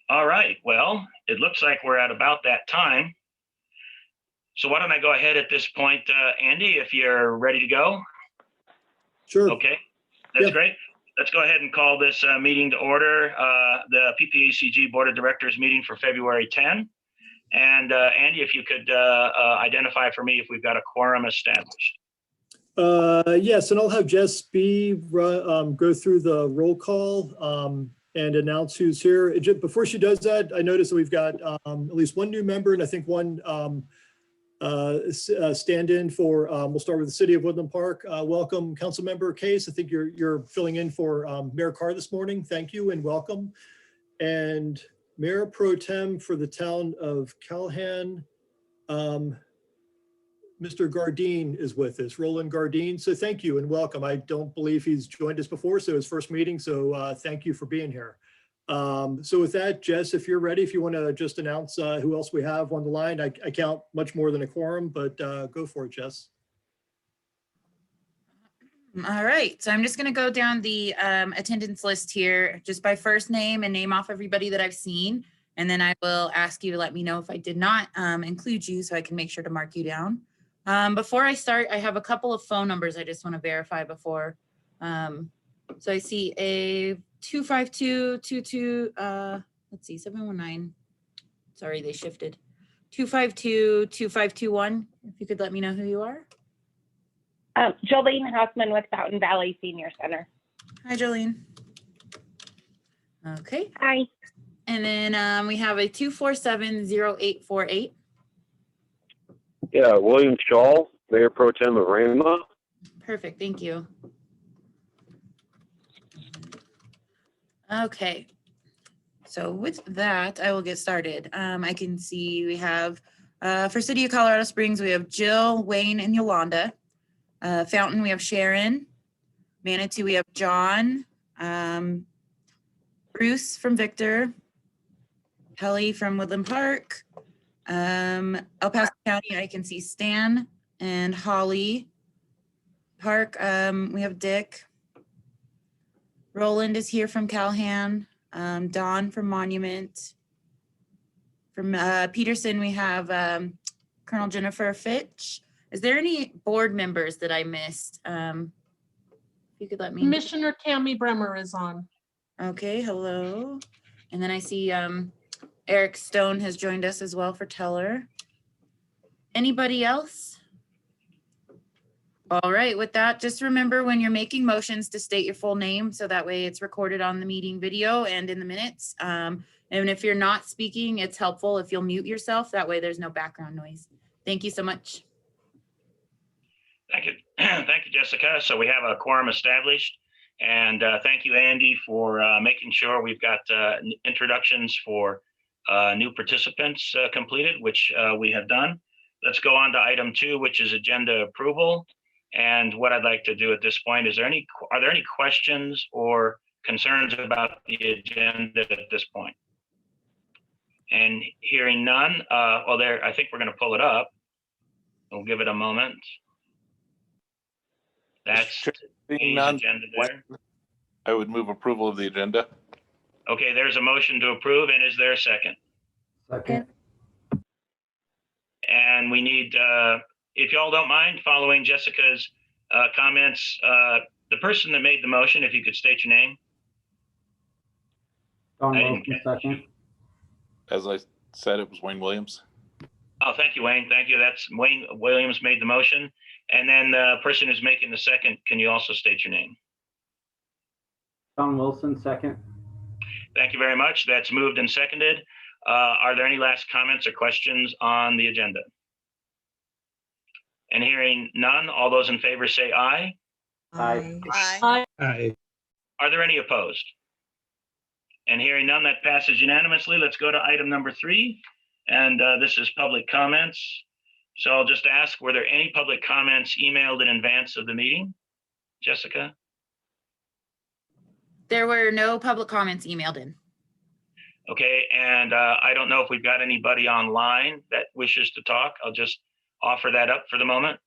All right, well, it looks like we're at about that time. So why don't I go ahead at this point, Andy, if you're ready to go? Sure. Okay, that's Yeah. great. Let's go ahead and call this meeting to order, the PPACG Board of Directors meeting for February 10. And Andy, if you could identify for me if we've got a quorum established. Yes, and I'll have Jess B go through the roll call and announce who's here. Before she does that, I noticed that we've got at least one new member and I think one stand-in for, we'll start with the City of Woodland Park. Welcome, Councilmember Case. I think you're filling in for Mayor Carr this morning. Thank you and welcome. And Mayor Pro Tem for the town of Callahan, Mr. Gardine is with us, Roland Gardine. So thank you and welcome. I don't believe he's joined us before, so his first meeting. So thank you for being here. So with that, Jess, if you're ready, if you want to just announce who else we have on the line, I count much more than a quorum, but go for it, Jess. All right, so I'm just going to go down the attendance list here just by first name and name off everybody that I've seen. And then I will ask you to let me know if I did not include you so I can make sure to mark you down. Before I start, I have a couple of phone numbers I just want to verify before. So I see a 25222, let's see, 719. Sorry, they shifted. 252-2521. If you could let me know who you are. Jolene Hausman with Fountain Valley Senior Center. Hi, Jolene. Okay. Hi. And then we have a 247-0848. Yeah, William Shaw, Mayor Pro Tem of Rama. Perfect, thank you. Okay, so with that, I will get started. I can see we have, for City of Colorado Springs, we have Jill, Wayne, and Yolanda. Fountain, we have Sharon. Manitou, we have John. Bruce from Victor. Kelly from Woodland Park. El Paso County, I can see Stan and Holly. Park, we have Dick. Roland is here from Callahan. Don from Monument. From Peterson, we have Colonel Jennifer Fitch. Is there any board members that I missed? If you could let me know. Commissioner Tammy Bremer is on. Okay, hello. And then I see Eric Stone has joined us as well for Teller. Anybody else? All right, with that, just remember when you're making motions to state your full name so that way it's recorded on the meeting video and in the minutes. And if you're not speaking, it's helpful if you'll mute yourself. That way there's no background noise. Thank you so much. Thank you. Thank you, Jessica. So we have a quorum established. And thank you, Andy, for making sure we've got introductions for new participants completed, which we have done. Let's go on to item 2, which is agenda approval. And what I'd like to do at this point is, are there any questions or concerns about the agenda at this point? And hearing none, I think we're going to pull it up. We'll give it a moment. That's the agenda there. I would move approval of the agenda. Okay, there's a motion to approve, and is there a second? Second. And we need, if y'all don't mind, following Jessica's comments, the person that made the motion, if you could state your name. Don Wilson, second. As I said, it was Wayne Williams. Oh, thank you, Wayne. Thank you. That's Wayne Williams made the motion. And then the person who's making the second, can you also state your name? Don Wilson, second. Thank you very much. That's moved and seconded. Are there any last comments or questions on the agenda? And hearing none, all those in favor say aye. Aye. Aye. Aye. Are there any opposed? And hearing none, that passes unanimously. Let's go to item number 3. And this is public comments. So I'll just ask, were there any public comments emailed in advance of the meeting? Jessica? There were no public comments emailed in. Okay, and I don't know if we've got anybody online that wishes to talk. I'll just offer that up for the moment.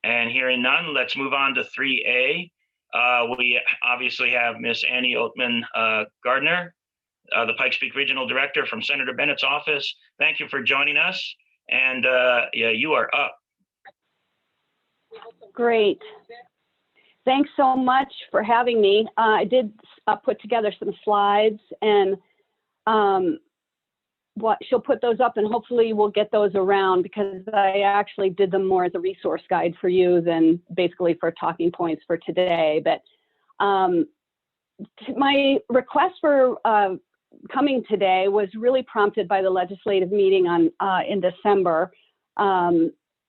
And hearing none, let's move on to 3A. We obviously have Miss Annie Oatman Gardner the Pikes Peak Regional Director from Senator Bennett's office. Thank you for joining us. And yeah, you are up. Great. Thanks so much for having me. I did put together some slides, and she'll put those up, and hopefully we'll get those around, because I actually did them more as a resource guide for you than basically for talking points for today. But my request for coming today was really prompted by the legislative meeting in December,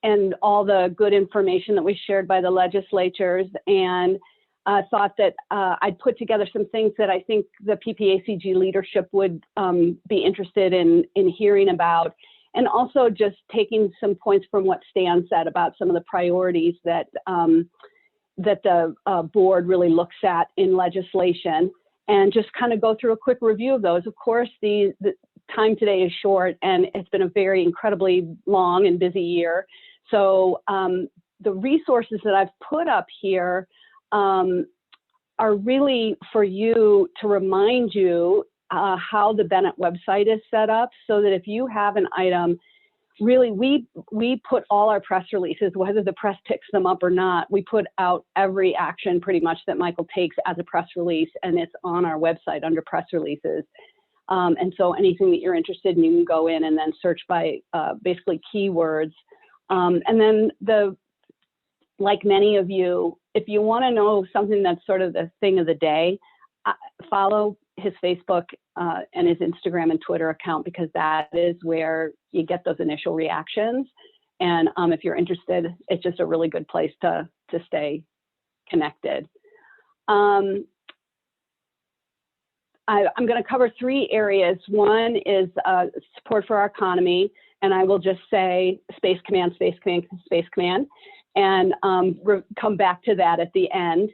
and all the good information that was shared by the legislatures, and thought that I'd put together some things that I think the PPACG leadership would be interested in hearing about, and also just taking some points from what Stan said about some of the priorities that the board really looks at in legislation, and just kind of go through a quick review of those. Of course, the time today is short, and it's been a very incredibly long and busy year. So the resources that I've put up here are really for you to remind you how the Bennett website is set up, so that if you have an item, really we put all our press releases, whether the press picks them up or not, we put out every action pretty much that Michael takes as a press release, and it's on our website under press releases. And so anything that you're interested in, you can go in and then search by basically keywords. And then like many of you, if you want to know something that's sort of the thing of the day, follow his Facebook and his Instagram and Twitter account, because that is where you get those initial reactions. And if you're interested, it's just a really good place to stay connected. I'm going to cover 3 areas. One is support for our economy, and I will just say Space Command, Space Command, Space Command, and come back to that at the end.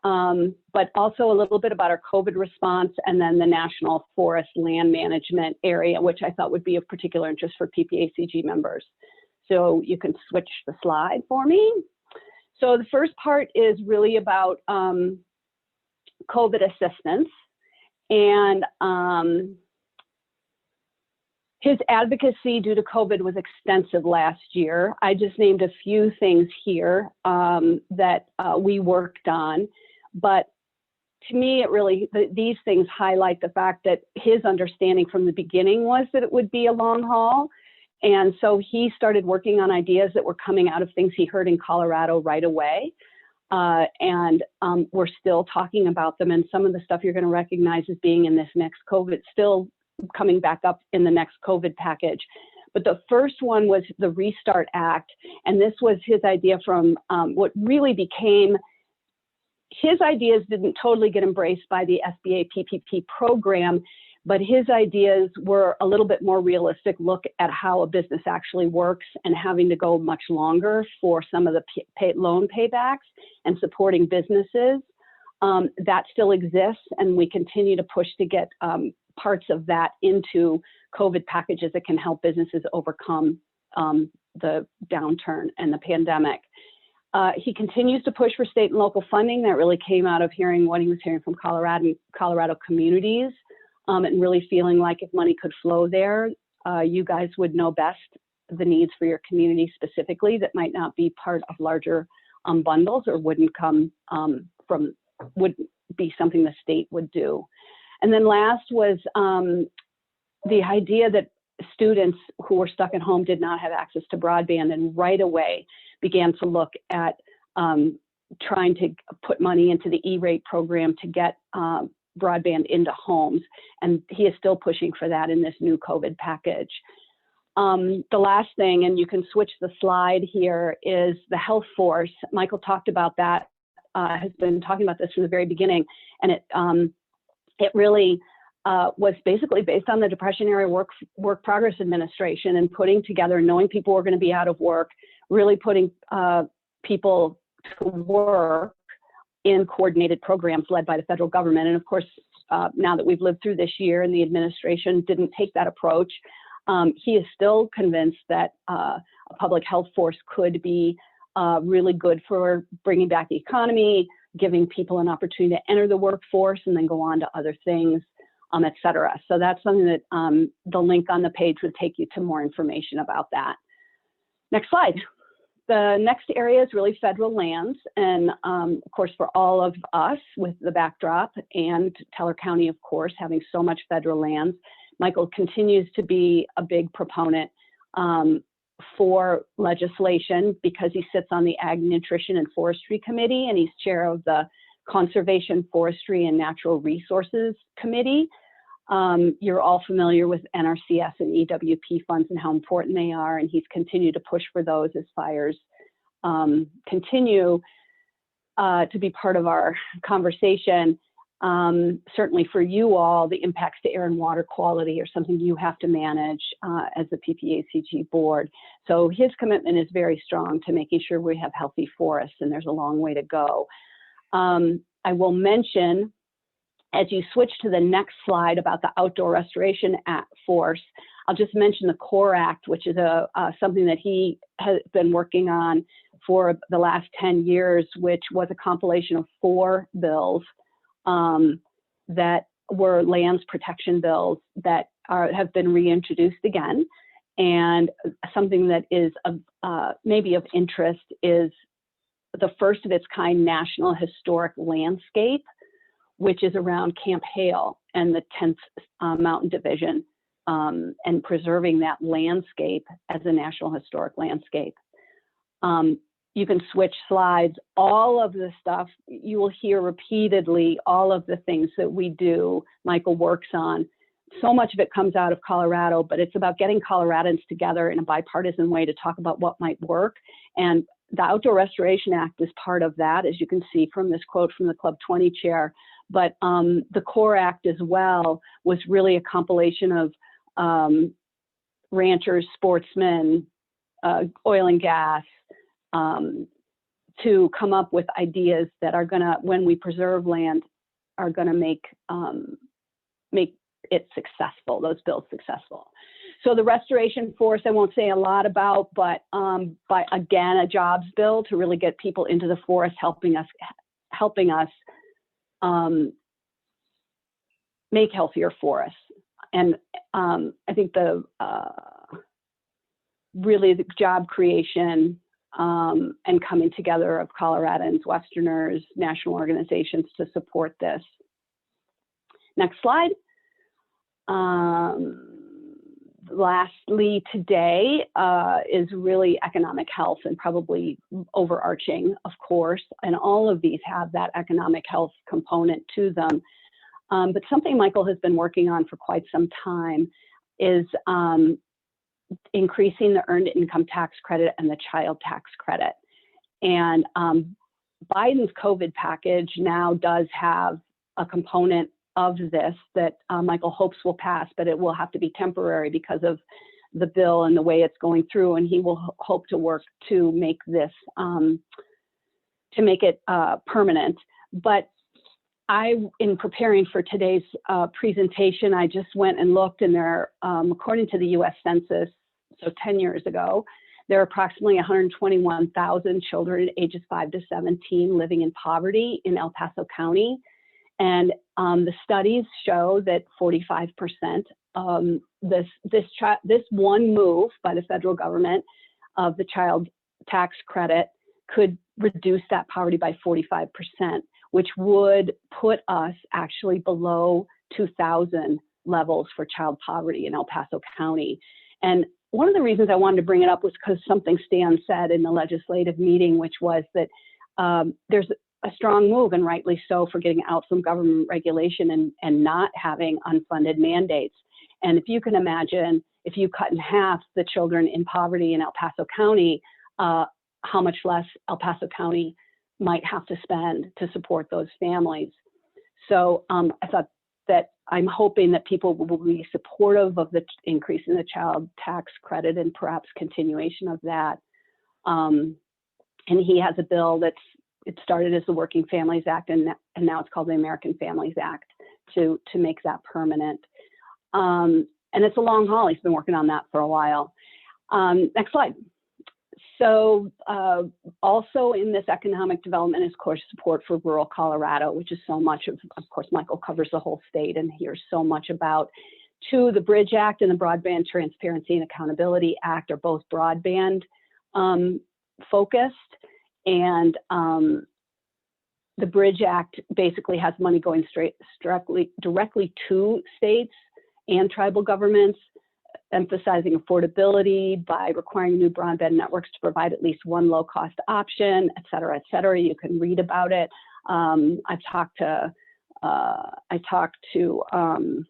But also a little bit about our COVID response, and then the National Forest Land Management area, which I thought would be of particular interest for PPACG members. So you can switch the slide for me. So the first part is really about COVID assistance. And his advocacy due to COVID was extensive last year. I just named a few things here that we worked on, but to me, it really, these things highlight the fact that his understanding from the beginning was that it would be a long haul. And so he started working on ideas that were coming out of things he heard in Colorado right away. And we're still talking about them, and some of the stuff you're going to recognize as being in this next COVID, still coming back up in the next COVID package. But the first one was the Restart Act, and this was his idea from what really became, his ideas didn't totally get embraced by the SBA PPP program, but his ideas were a little bit more realistic look at how a business actually works, and having to go much longer for some of the loan paybacks and supporting businesses. That still exists, and we continue to push to get parts of that into COVID packages that can help businesses overcome the downturn and the pandemic. He continues to push for state and local funding. That really came out of hearing what he was hearing from Colorado communities, and really feeling like if money could flow there, you guys would know best the needs for your community specifically that might not be part of larger bundles, or wouldn't come wouldn't be something the state would do. And then last was the idea that students who were stuck at home did not have access to broadband, and right away began to look at trying to put money into the E-rate program to get broadband into homes. And he is still pushing for that in this new COVID package. The last thing, and you can switch the slide here, is the health force. Michael talked about that, has been talking about this from the very beginning. And it really was basically based on the Depression era Work Progress Administration, and putting together, knowing people were going to be out of work, really putting people to work in coordinated programs led by the federal government. And of course, now that we've lived through this year and the administration didn't take that approach, he is still convinced that a public health force could be really good for bringing back the economy, giving people an opportunity to enter the workforce and then go on to other things. et cetera. So that's something that the link on the page would take you to more information about that. Next slide. The next area is really federal lands. And of course, for all of us with the backdrop and Teller County, of course, having so much federal lands, Michael continues to be a big proponent for legislation because he sits on the Ag, Nutrition, and Forestry Committee, and he's chair of the Conservation, Forestry, and Natural Resources Committee. You're all familiar with NRCS and EWP funds and how important they are, and he's continued to push for those as fires continue to be part of our conversation. Certainly for you all, the impacts to air and water quality are something you have to manage as the PPACG board. So his commitment is very strong to making sure we have healthy forests, and there's a long way to go. I will mention, as you switch to the next slide about the Outdoor Restoration Force, I'll just mention the CORE Act, which is something that he has been working on for the last 10 years, which was a compilation of 4 bills that were lands protection bills that have been reintroduced again. And something that is maybe of interest is the first of its kind National Historic Landscape, which is around Camp Hale and the 10th Mountain Division, and preserving that landscape as a National Historic Landscape. You can switch slides. All of the stuff you will hear repeatedly, all of the things that we do, Michael works on. So much of it comes out of Colorado, but it's about getting Coloradans together in a bipartisan way to talk about what might work. And the Outdoor Restoration Act is part of that, as you can see from this quote from the Club 20 chair. But the CORE Act as well was really a compilation of ranchers, sportsmen, oil and gas, to come up with ideas that are gonna, when we preserve land, are gonna make it successful, those bills successful. So the Restoration Force, I won't say a lot about, but again, a jobs bill to really get people into the forest, helping us make healthier forests. And I think really the job creation and coming together of Coloradans, Westerners, national organizations to support this. Next slide. Lastly today is really economic health, and probably overarching, of course, and all of these have that economic health component to them. But something Michael has been working on for quite some time is increasing the earned income tax credit and the child tax credit. And Biden's COVID package now does have a component of this that Michael hopes will pass, but it will have to be temporary because of the bill and the way it's going through. And he will hope to work to make this, to make it permanent. But in preparing for today's presentation, I just went and looked, and there, according to the U.S. Census, so 10 years ago, there are approximately 121,000 children ages 5 to 17 living in poverty in El Paso County. And the studies show that 45%, this one move by the federal government of the child tax credit could reduce that poverty by 45%, which would put us actually below 2000 levels for child poverty in El Paso County. And one of the reasons I wanted to bring it up was because something Stan said in the legislative meeting, which was that there's a strong move, and rightly so, for getting out from government regulation and not having unfunded mandates. And if you can imagine, if you cut in half the children in poverty in El Paso County, how much less El Paso County might have to spend to support those families. So I thought that I'm hoping that people will be supportive of the increase in the child tax credit and perhaps continuation of that. And he has a bill it started as the Working Families Act, and now it's called the American Families Act to make that permanent. And it's a long haul. He's been working on that for a while. Next slide. So also in this economic development is, of course, support for rural Colorado, which is so much of course, Michael covers the whole state and hears so much about. Two, the Bridge Act and the Broadband Transparency and Accountability Act are both broadband focused. And the Bridge Act basically has money going directly to states and tribal governments, emphasizing affordability by requiring new broadband networks to provide at least one low-cost option, et cetera, et cetera. You can read about it. I talked to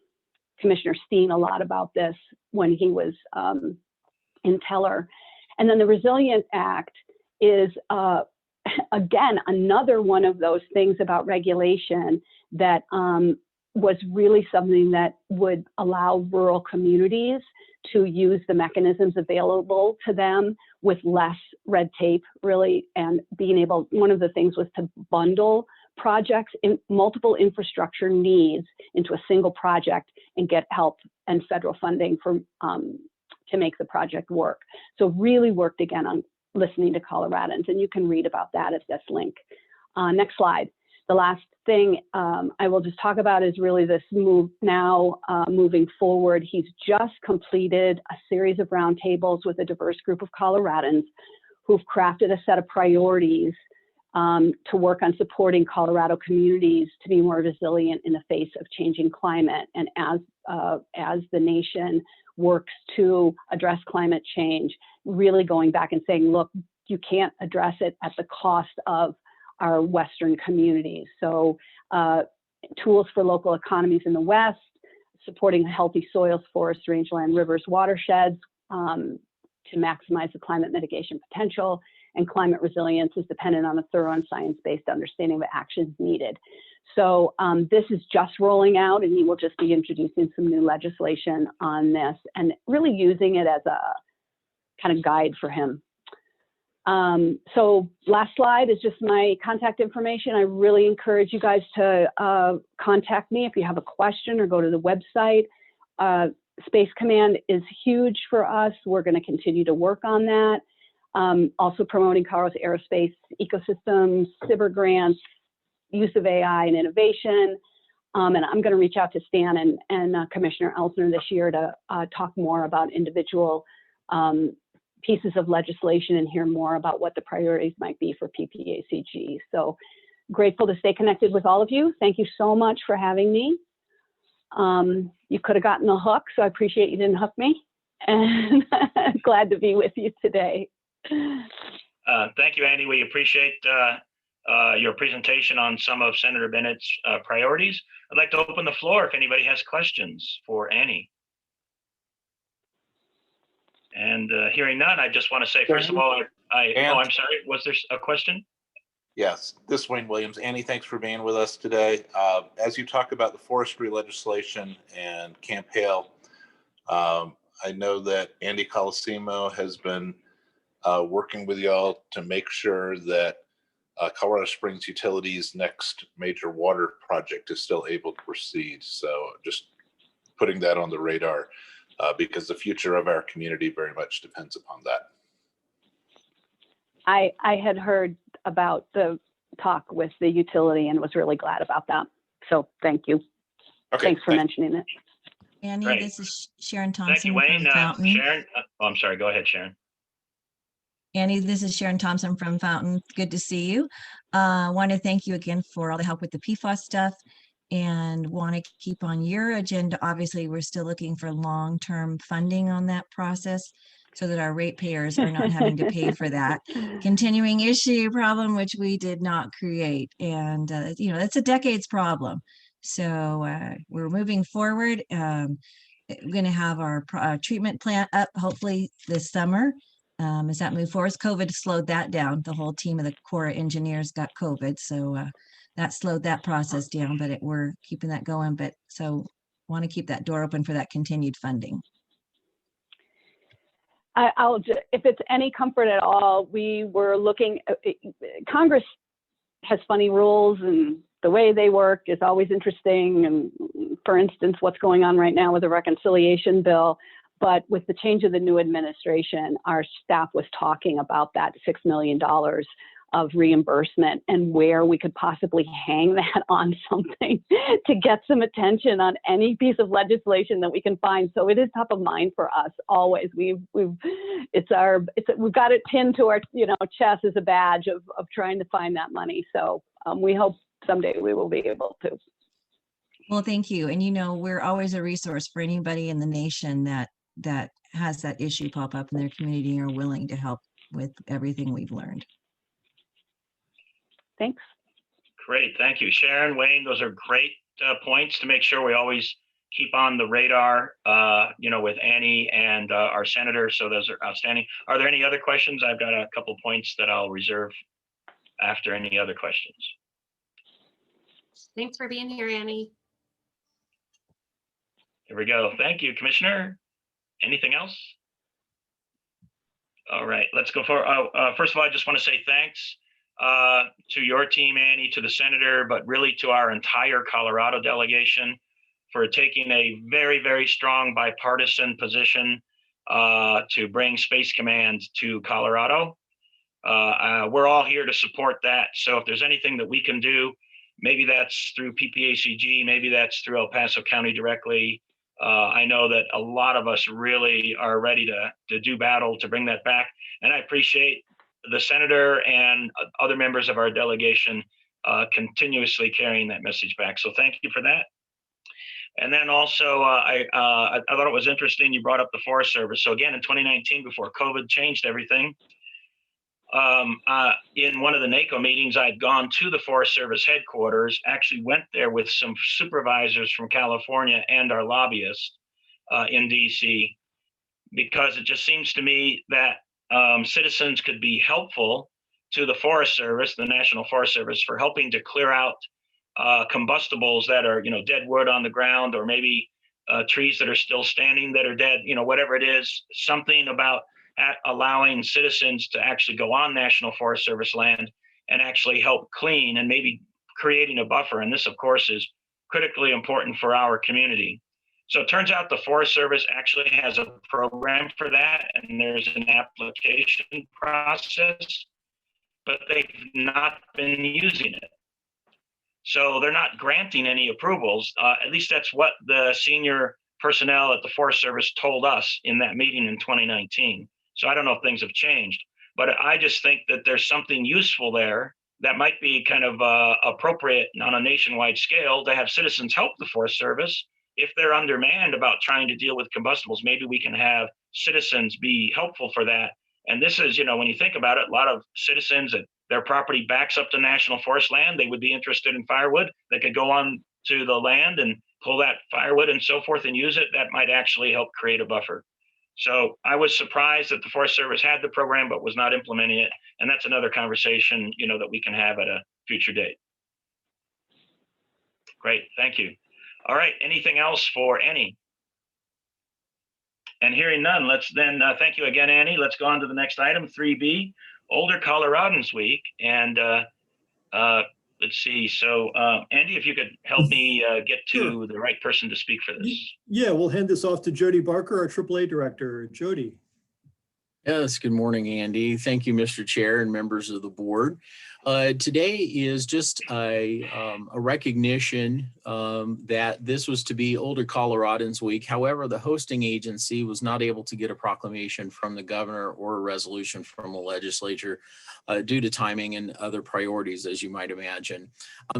Commissioner Steen a lot about this when he was in Teller. And then the Resilient Act is, again, another one of those things about regulation that was really something that would allow rural communities to use the mechanisms available to them with less red tape, really, and being able, one of the things was to bundle projects in multiple infrastructure needs into a single project and get help and federal funding for to make the project work. So really worked again on listening to Coloradans, and you can read about that at this link. Next slide. The last thing I will just talk about is really this move now moving forward. He's just completed a series of roundtables with a diverse group of Coloradans who've crafted a set of priorities to work on supporting Colorado communities to be more resilient in the face of changing climate. And as the nation works to address climate change, really going back and saying, look, you can't address it at the cost of our Western communities. So tools for local economies in the West, supporting healthy soils, forests, rangeland, rivers, watersheds to maximize the climate mitigation potential, and climate resilience is dependent on a thorough and science-based understanding of the actions needed. So this is just rolling out, and he will just be introducing some new legislation on this and really using it as a kind of guide for him. So last slide is just my contact information. I really encourage you guys to contact me if you have a question or go to the website. Space Command is huge for us. We're going to continue to work on that. Also promoting Colorado's aerospace ecosystems, cyber grants, use of AI and innovation. And I'm going to reach out to Stan and Commissioner Elsner this year to talk more about individual pieces of legislation and hear more about what the priorities might be for PPACG. So grateful to stay connected with all of you. Thank you so much for having me. You could have gotten the hook, so I appreciate you didn't hook me. And glad to be with you today. Thank you, Andy. We appreciate your presentation on some of Senator Bennett's priorities. I'd like to open the floor if anybody has questions for Annie. And hearing none, I just want to say, first of all, I'm sorry, was there a question? Yes, this is Wayne Williams. Annie, thanks for being with us today. As you talk about the forestry legislation and Camp Hale, I know that Andy Colosimo has been working with y'all to make sure that Colorado Springs Utilities' next major water project is still able to proceed. So just putting that on the radar because the future of our community very much depends upon that. I had heard about the talk with the utility and was really glad about that. So thank you. Okay, thanks for mentioning it. Annie, Great. this is Sharon Thompson. Thank you, Wayne. From Fountain. Sharon, I'm sorry, go ahead, Sharon. Annie, this is Sharon Thompson from Fountain. Good to see you. Want to thank you again for all the help with the PFAS stuff and want to keep on your agenda. Obviously, we're still looking for long-term funding on that process so that our ratepayers are not having to pay for that continuing issue problem, which we did not create. And, you know, that's a decades problem. So we're moving forward. We're going to have our treatment plant up hopefully this summer. As that moves forward, COVID slowed that down. The whole team of the Corps of engineers got COVID. So that slowed that process down, but we're keeping that going. But so want to keep that door open for that continued funding. I'll just, if it's any comfort at all, we were looking, Congress has funny rules and the way they work is always interesting. And for instance, what's going on right now with the reconciliation bill, But with the change of the new administration, our staff was talking about that $6 million of reimbursement and where we could possibly hang that on something to get some attention on any piece of legislation that we can find. So it is top of mind for us always. We've got it pinned to our chest as a badge of trying to find that money. So we hope someday we will be able to. Well, thank you. And we're always a resource for anybody in the nation that has that issue pop up in their community and are willing to help with everything we've learned. Thanks. Great, thank you. Sharon, Wayne, those are great points to make sure we always keep on the radar, with Annie and our senator. So those are outstanding. Are there any other questions? I've got a couple points that I'll reserve after any other questions. Thanks for being here, Annie. Here we go. Thank you, Commissioner. Anything else? All right, let's go for, first of all, I just want to say thanks to your team, Annie, to the senator, but really to our entire Colorado delegation for taking a very, very strong bipartisan position to bring Space Command to Colorado. We're all here to support that. So if there's anything that we can do, maybe that's through PPACG, maybe that's through El Paso County directly. I know that a lot of us really are ready to do battle to bring that back. And I appreciate the senator and other members of our delegation continuously carrying that message back. So thank you for that. And then also, I thought it was interesting you brought up the Forest Service. So again, in 2019, before COVID changed everything, in one of the NACO meetings, I'd gone to the Forest Service headquarters, actually went there with some supervisors from California and our lobbyists in DC, because it just seems to me that citizens could be helpful to the Forest Service, the National Forest Service, for helping to clear out combustibles that are, dead wood on the ground, or maybe trees that are still standing that are dead, whatever it is, something about allowing citizens to actually go on National Forest Service land and actually help clean, and maybe creating a buffer. And this, of course, is critically important for our community. So it turns out the Forest Service actually has a program for that, and there's an application process, but they've not been using it. So they're not granting any approvals. At least that's what the senior personnel at the Forest Service told us in that meeting in 2019. So I don't know if things have changed, but I just think that there's something useful there that might be kind of appropriate on a nationwide scale to have citizens help the Forest Service. If they're undermanned about trying to deal with combustibles, maybe we can have citizens be helpful for that. And this is, when you think about it, a lot of citizens that their property backs up to national forest land, they would be interested in firewood. They could go on to the land and pull that firewood and so forth and use it. That might actually help create a buffer. So I was surprised that the Forest Service had the program, but was not implementing it. And that's another conversation, that we can have at a future date. Great, thank you. All right, anything else for Annie? And hearing none, let's then thank you again, Annie. Let's go on to the next item, 3B, Older Coloradans Week. And let's see. So Andy, if you could help me get to the right person to speak for this. Yeah, we'll hand this off to Jody Barker, our AAA director. Jody. Yes, good morning, Andy. Thank you, Mr. Chair and members of the board. Today is just a recognition that this was to be Older Coloradans Week. However, the hosting agency was not able to get a proclamation from the governor or a resolution from the legislature due to timing and other priorities, as you might imagine.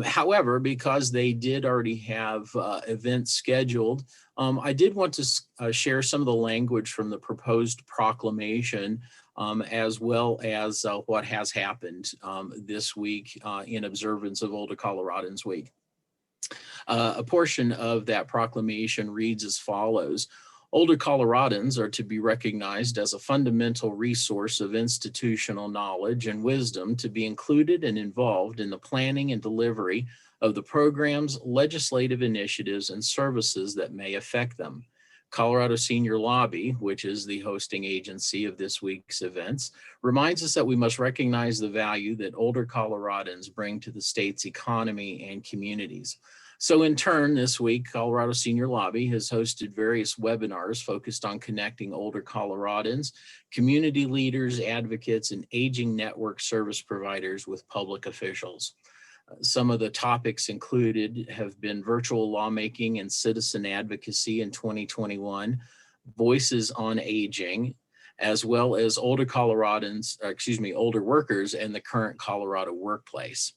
However, because they did already have events scheduled, I did want to share some of the language from the proposed proclamation, as well as what has happened this week in observance of Older Coloradans Week. A portion of that proclamation reads as follows. Older Coloradans are to be recognized as a fundamental resource of institutional knowledge and wisdom to be included and involved in the planning and delivery of the programs, legislative initiatives, and services that may affect them. Colorado Senior Lobby, which is the hosting agency of this week's events, reminds us that we must recognize the value that older Coloradans bring to the state's economy and communities. So in turn, this week, Colorado Senior Lobby has hosted various webinars focused on connecting older Coloradans, community leaders, advocates, and aging network service providers with public officials. Some of the topics included have been virtual lawmaking and citizen advocacy in 2021, voices on aging, as well as older older workers and the current Colorado workplace.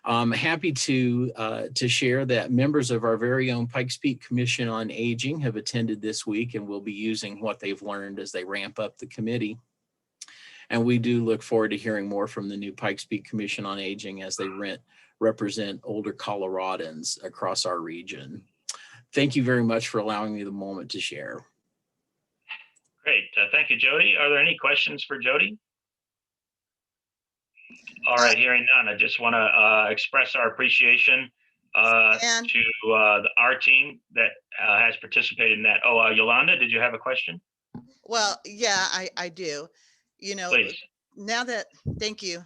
I'm happy to share that members of our very own Pikes Peak Commission on Aging have attended this week and will be using what they've learned as they ramp up the committee. And we do look forward to hearing more from the new Pikes Peak Commission on Aging as they represent older Coloradans across our region. Thank you very much for allowing me the moment to share. Great. Thank you, Jody. Are there any questions for Jody? All right, hearing none, I just want to express our appreciation to our team that has participated in that. Oh, Yolanda, did you have a question? Well, yeah, I do. Please. Now that, thank you,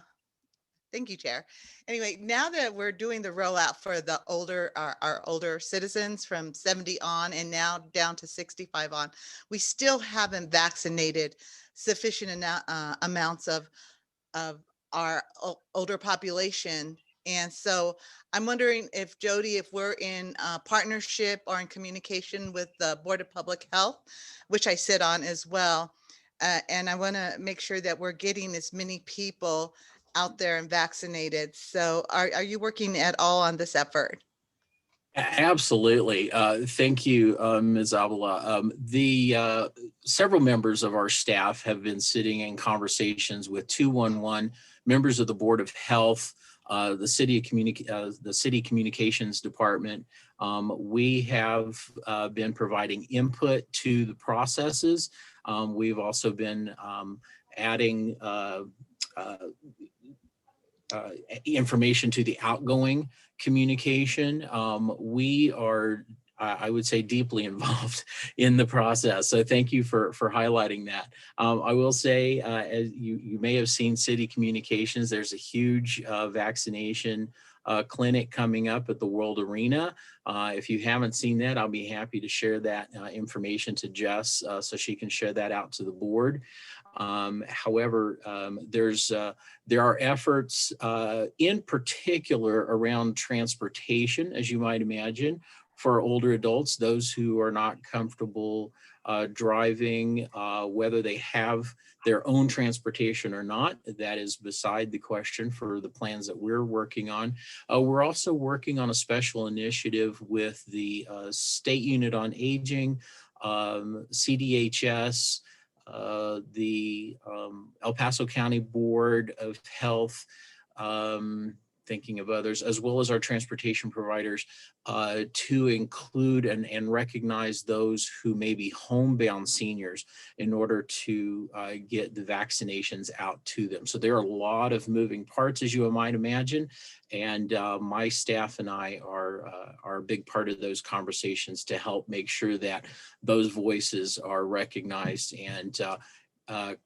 Chair. Anyway, now that we're doing the rollout for the our older citizens from 70 on and now down to 65 on, we still haven't vaccinated sufficient amounts of our older population. And so I'm wondering if, Jody, if we're in partnership or in communication with the Board of Public Health, which I sit on as well. And I want to make sure that we're getting as many people out there and vaccinated. So are you working at all on this effort? Absolutely. Thank you, Ms. Avila. Several members of our staff have been sitting in conversations with 211 members of the Board of Health, the City Communications Department. We have been providing input to the processes. We've also been adding information to the outgoing communication. We are, I would say, deeply involved in the process. So thank you for highlighting that. I will say, as you may have seen City Communications, there's a huge vaccination clinic coming up at the World Arena. If you haven't seen that, I'll be happy to share that information to Jess so she can share that out to the board. However, there are efforts in particular around transportation, as you might imagine, for older adults, those who are not comfortable driving, whether they have their own transportation or not. That is beside the question for the plans that we're working on. We're also working on a special initiative with the State Unit on Aging, CDHS, the El Paso County Board of Health, thinking of others, as well as our transportation providers, to include and recognize those who may be homebound seniors in order to get the vaccinations out to them. So there are a lot of moving parts, as you might imagine, and my staff and I are a big part of those conversations to help make sure that those voices are recognized and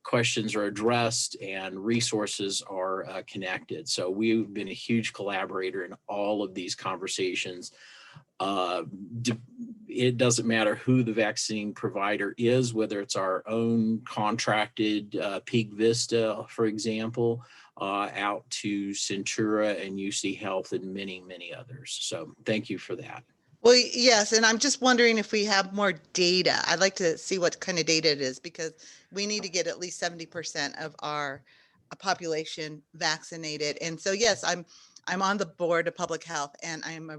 questions are addressed and resources are connected. So we've been a huge collaborator in all of these conversations. It doesn't matter who the vaccine provider is, whether it's our own contracted Peak Vista, for example, out to Centura and UC Health and many, many others. So thank you for that. Well, yes, and I'm just wondering if we have more data. I'd like to see what kind of data it is, because we need to get at least 70% of our population vaccinated. And so, yes, I'm on the Board of Public Health, and I'm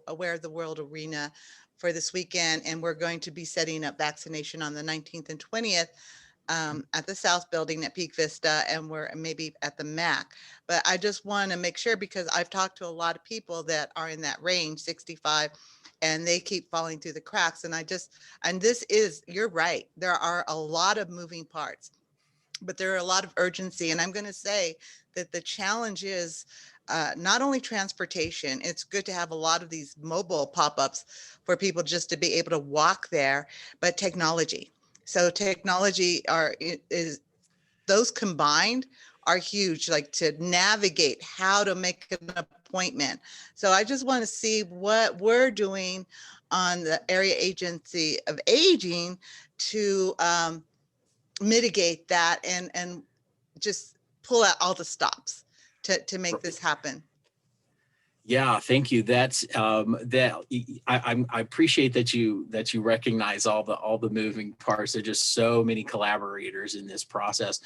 aware of the World Arena for this weekend, and we're going to be setting up vaccination on the 19th and 20th at the South Building at Peak Vista, and we're maybe at the MAC. But I just want to make sure, because I've talked to a lot of people that are in that range, 65, and they keep falling through the cracks. And this is, you're right, there are a lot of moving parts, but there are a lot of urgency. And I'm going to say that the challenge is not only transportation. It's good to have a lot of these mobile pop-ups for people just to be able to walk there, but technology. So technology those combined are huge, like to navigate how to make an appointment. So I just want to see what we're doing on the Area Agency of Aging to mitigate that and just pull out all the stops to make this happen. Yeah, thank you. That's I appreciate that you recognize all the moving parts. There's just so many collaborators in this process.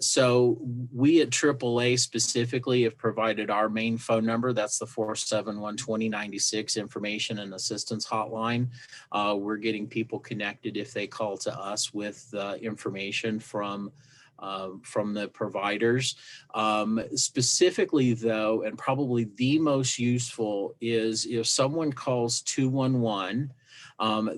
So we at AAA specifically have provided our main phone number. That's the 471-2096 information and assistance hotline. We're getting people connected if they call to us with information from the providers. Specifically though, and probably the most useful is if someone calls 211,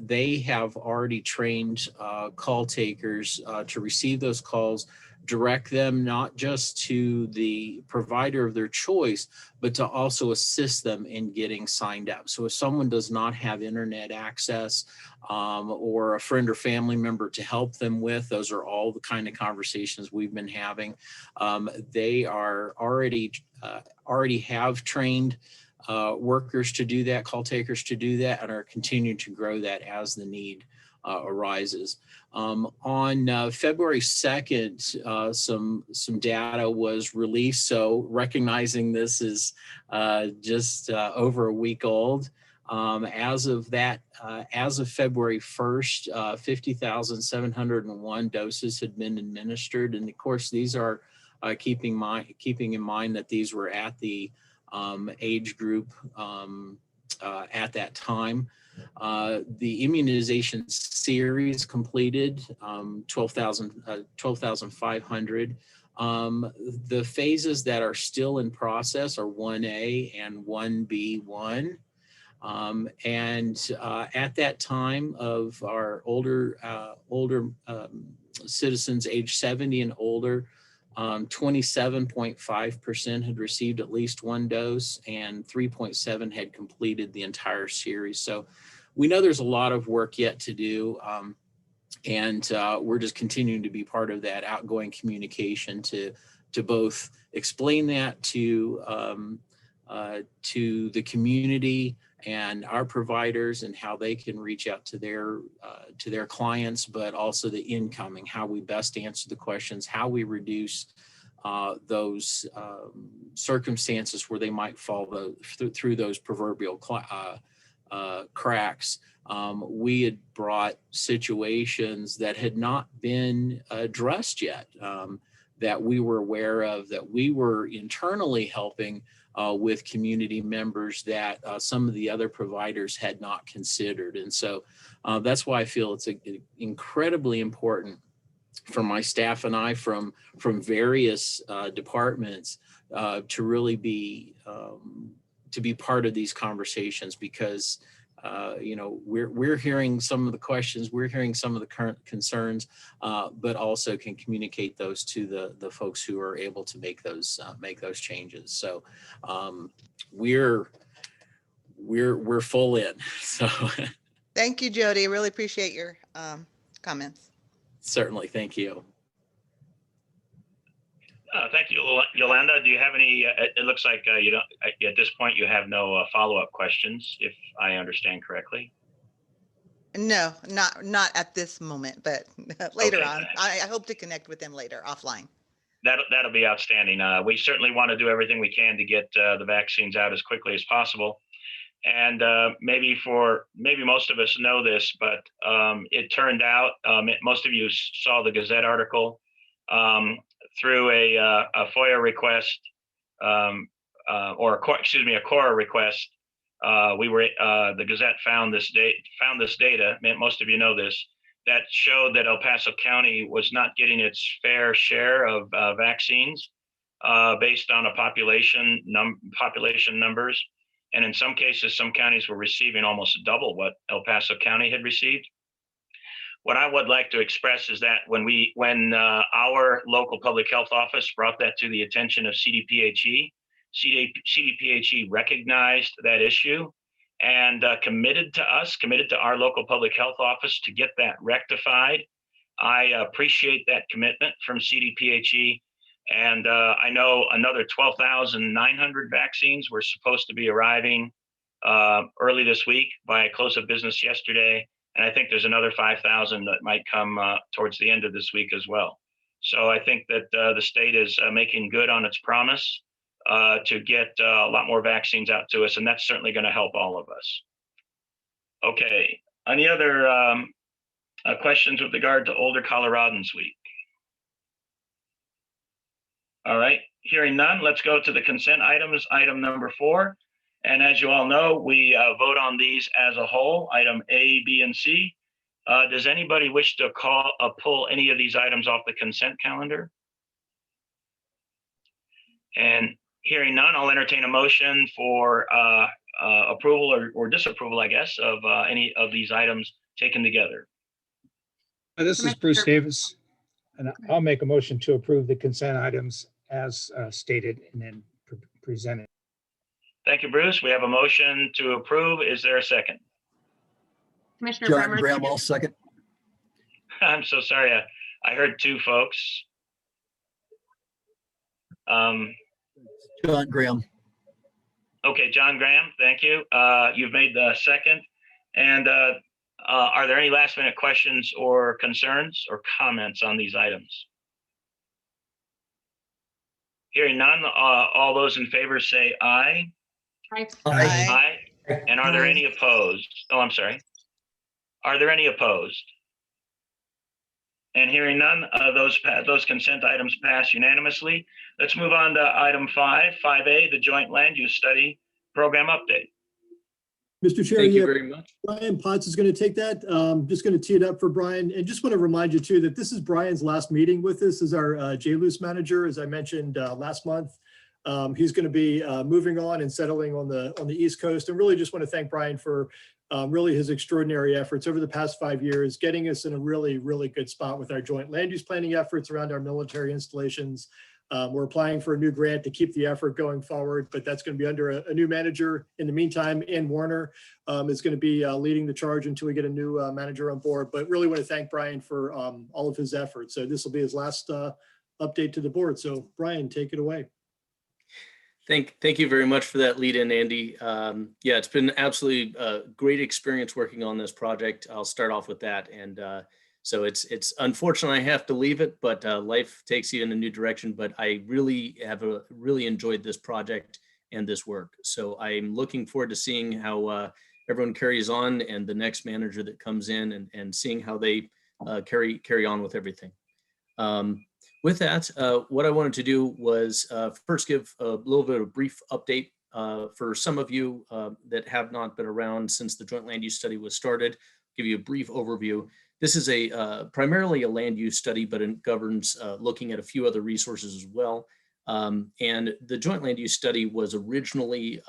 they have already trained call takers to receive those calls, direct them not just to the provider of their choice, but to also assist them in getting signed up. So if someone does not have internet access or a friend or family member to help them with, those are all the kind of conversations we've been having. They are already have trained workers to do that, call takers to do that, and are continuing to grow that as the need arises. On February 2nd, some data was released. So recognizing this is just over a week old, as of February 1st, 50,701 doses had been administered. And of course, these are keeping in mind that these were at the age group at that time. The immunization series completed 12,500. The phases that are still in process are 1A and 1B1. At that time of our older citizens age 70 and older, 27.5% had received at least one dose and 3.7% had completed the entire series. So we know there's a lot of work yet to do. And we're just continuing to be part of that outgoing communication to both explain that to the community and our providers and how they can reach out to their clients, but also the incoming, how we best answer the questions, how we reduce those circumstances where they might fall through those proverbial cracks. We had brought situations that had not been addressed yet, that we were aware of, that we were internally helping with community members that some of the other providers had not considered. And so that's why I feel it's incredibly important for my staff and I from various departments to really be part of these conversations, because we're hearing some of the questions, we're hearing some of the current concerns, but also can communicate those to the folks who are able to make those changes. So we're full in. So thank you, Jody. I really appreciate your comments. Certainly, thank you. Thank you, Yolanda. Do you have any? It looks like you don't. At this point, you have no follow-up questions, if I understand correctly. No, not at this moment, but later Okay. on. I hope to connect with them later offline. That'll be outstanding. We certainly want to do everything we can to get the vaccines out as quickly as possible. And maybe most of us know this, but it turned out most of you saw the Gazette article. Through a FOIA request or a CORA request, the Gazette found this data. Most of you know this, that showed that El Paso County was not getting its fair share of vaccines based on a population numbers, and in some cases, some counties were receiving almost double what El Paso County had received. What I would like to express is that when our local public health office brought that to the attention of CDPHE, CDPHE recognized that issue and committed to our local public health office to get that rectified. I appreciate that commitment from CDPHE. And I know another 12,900 vaccines were supposed to be arriving early this week by close of business yesterday. And I think there's another 5,000 that might come towards the end of this week as well. So I think that the state is making good on its promise to get a lot more vaccines out to us, and that's certainly going to help all of us. Okay, any other questions with regard to Older Coloradans Week? All right, hearing none, let's go to the consent items, item number 4. And as you all know, we vote on these as a whole, item A, B, and C. Does anybody wish to pull any of these items off the consent calendar? And hearing none, I'll entertain a motion for approval or disapproval, I guess, of any of these items taken together. This is Bruce Davis, and I'll make a motion to approve the consent items as stated and then presented. Thank you, Bruce. We have a motion to approve. Is there a second? Commissioner John Bremer. Graham, I'll second. I'm so sorry. I heard 2 folks. John Graham. Okay, John Graham, thank you. You've made the second. And are there any last minute questions or concerns or comments on these items? Hearing none, all those in favor say aye. Aye. Aye. And are there any opposed? Oh, I'm sorry. Are there any opposed? And hearing none, those consent items pass unanimously. Let's move on to item 5A, the Joint Land Use Study Program Update. Mr. Chair, Thank you very much. Brian Potts is going to take that. Just going to tee it up for Brian. And just want to remind you too, that this is Brian's last meeting with us as our JLUS manager, as I mentioned last month. He's going to be moving on and settling on the East Coast, and really just want to thank Brian for really his extraordinary efforts over the past 5 years, getting us in a really, really good spot with our joint land use planning efforts around our military installations. We're applying for a new grant to keep the effort going forward, but that's going to be under a new manager. In the meantime, Ann Warner is going to be leading the charge until we get a new manager on board. But really want to thank Brian for all of his efforts. So this will be his last update to the board. So Brian, take it away. Thank you very much for that lead in, Andy. Yeah, it's been absolutely a great experience working on this project. I'll start off with that. And so it's unfortunate I have to leave it, but life takes you in a new direction. But I really have really enjoyed this project and this work. So I'm looking forward to seeing how everyone carries on and the next manager that comes in and seeing how they carry on with everything. With that, what I wanted to do was first give a little bit of a brief update for some of you that have not been around since the Joint Land Use Study was started, give you a brief overview. This is primarily a land use study, but it governs looking at a few other resources as well. And the Joint Land Use Study was originally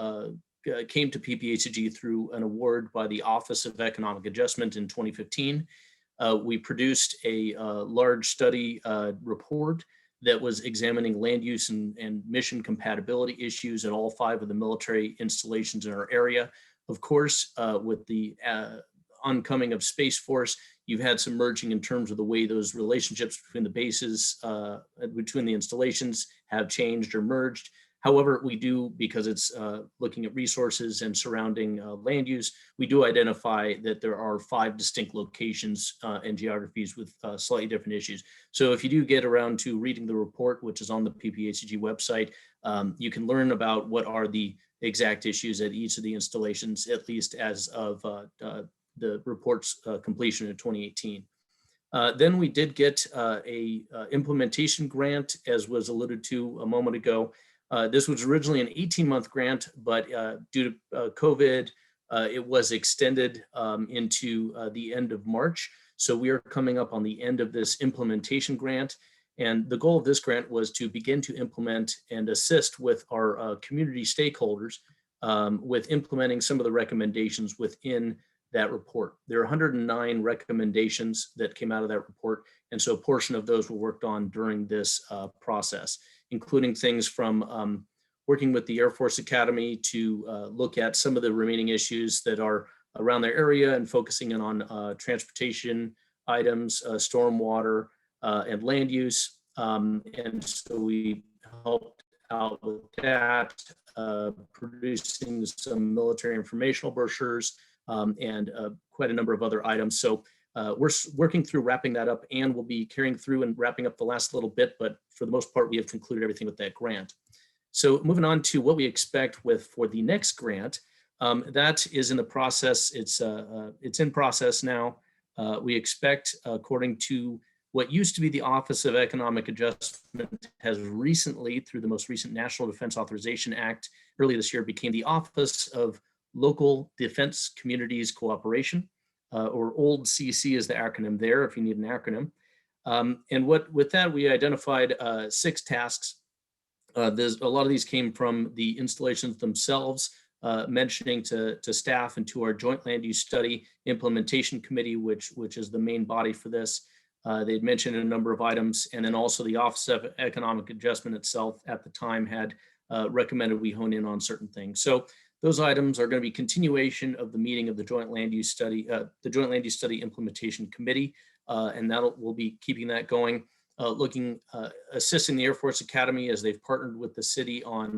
came to PPACG through an award by the Office of Economic Adjustment in 2015. We produced a large study report that was examining land use and mission compatibility issues at all 5 of the military installations in our area. Of course, with the oncoming of Space Force, you've had some merging in terms of the way those relationships between the bases, between the installations have changed or merged. However, we do, because it's looking at resources and surrounding land use, we do identify that there are 5 distinct locations and geographies with slightly different issues. So if you do get around to reading the report, which is on the PPACG website, you can learn about what are the exact issues at each of the installations, at least as of the report's completion in 2018. Then we did get a implementation grant, as was alluded to a moment ago. This was originally an 18-month grant, but due to COVID, it was extended into the end of March. So we are coming up on the end of this implementation grant. And the goal of this grant was to begin to implement and assist with our community stakeholders with implementing some of the recommendations within that report. There are 109 recommendations that came out of that report. And so a portion of those were worked on during this process, including things from working with the Air Force Academy to look at some of the remaining issues that are around their area and focusing in on transportation items, stormwater, and land use, And so we helped out with that, producing some military informational brochures, and quite a number of other items. So we're working through wrapping that up, and we'll be carrying through and wrapping up the last little bit, but for the most part, we have concluded everything with that grant. So moving on to what we expect for the next grant, that is in the process. It's in process now. We expect, according to what used to be the Office of Economic Adjustment, has recently, through the most recent National Defense Authorization Act, early this year, became the Office of Local Defense Communities Cooperation, or old CC is the acronym there, if you need an acronym. And with that, we identified 6 tasks. There's a lot of these came from the installations themselves, mentioning to staff and to our Joint Land Use Study Implementation Committee, which is the main body for this. They'd mentioned a number of items, and then also the Office of Economic Adjustment itself at the time had recommended we hone in on certain things. So those items are going to be continuation of the meeting of the Joint Land Use Study, Implementation Committee, and we'll be keeping that going. Assisting the Air Force Academy as they've partnered with the city on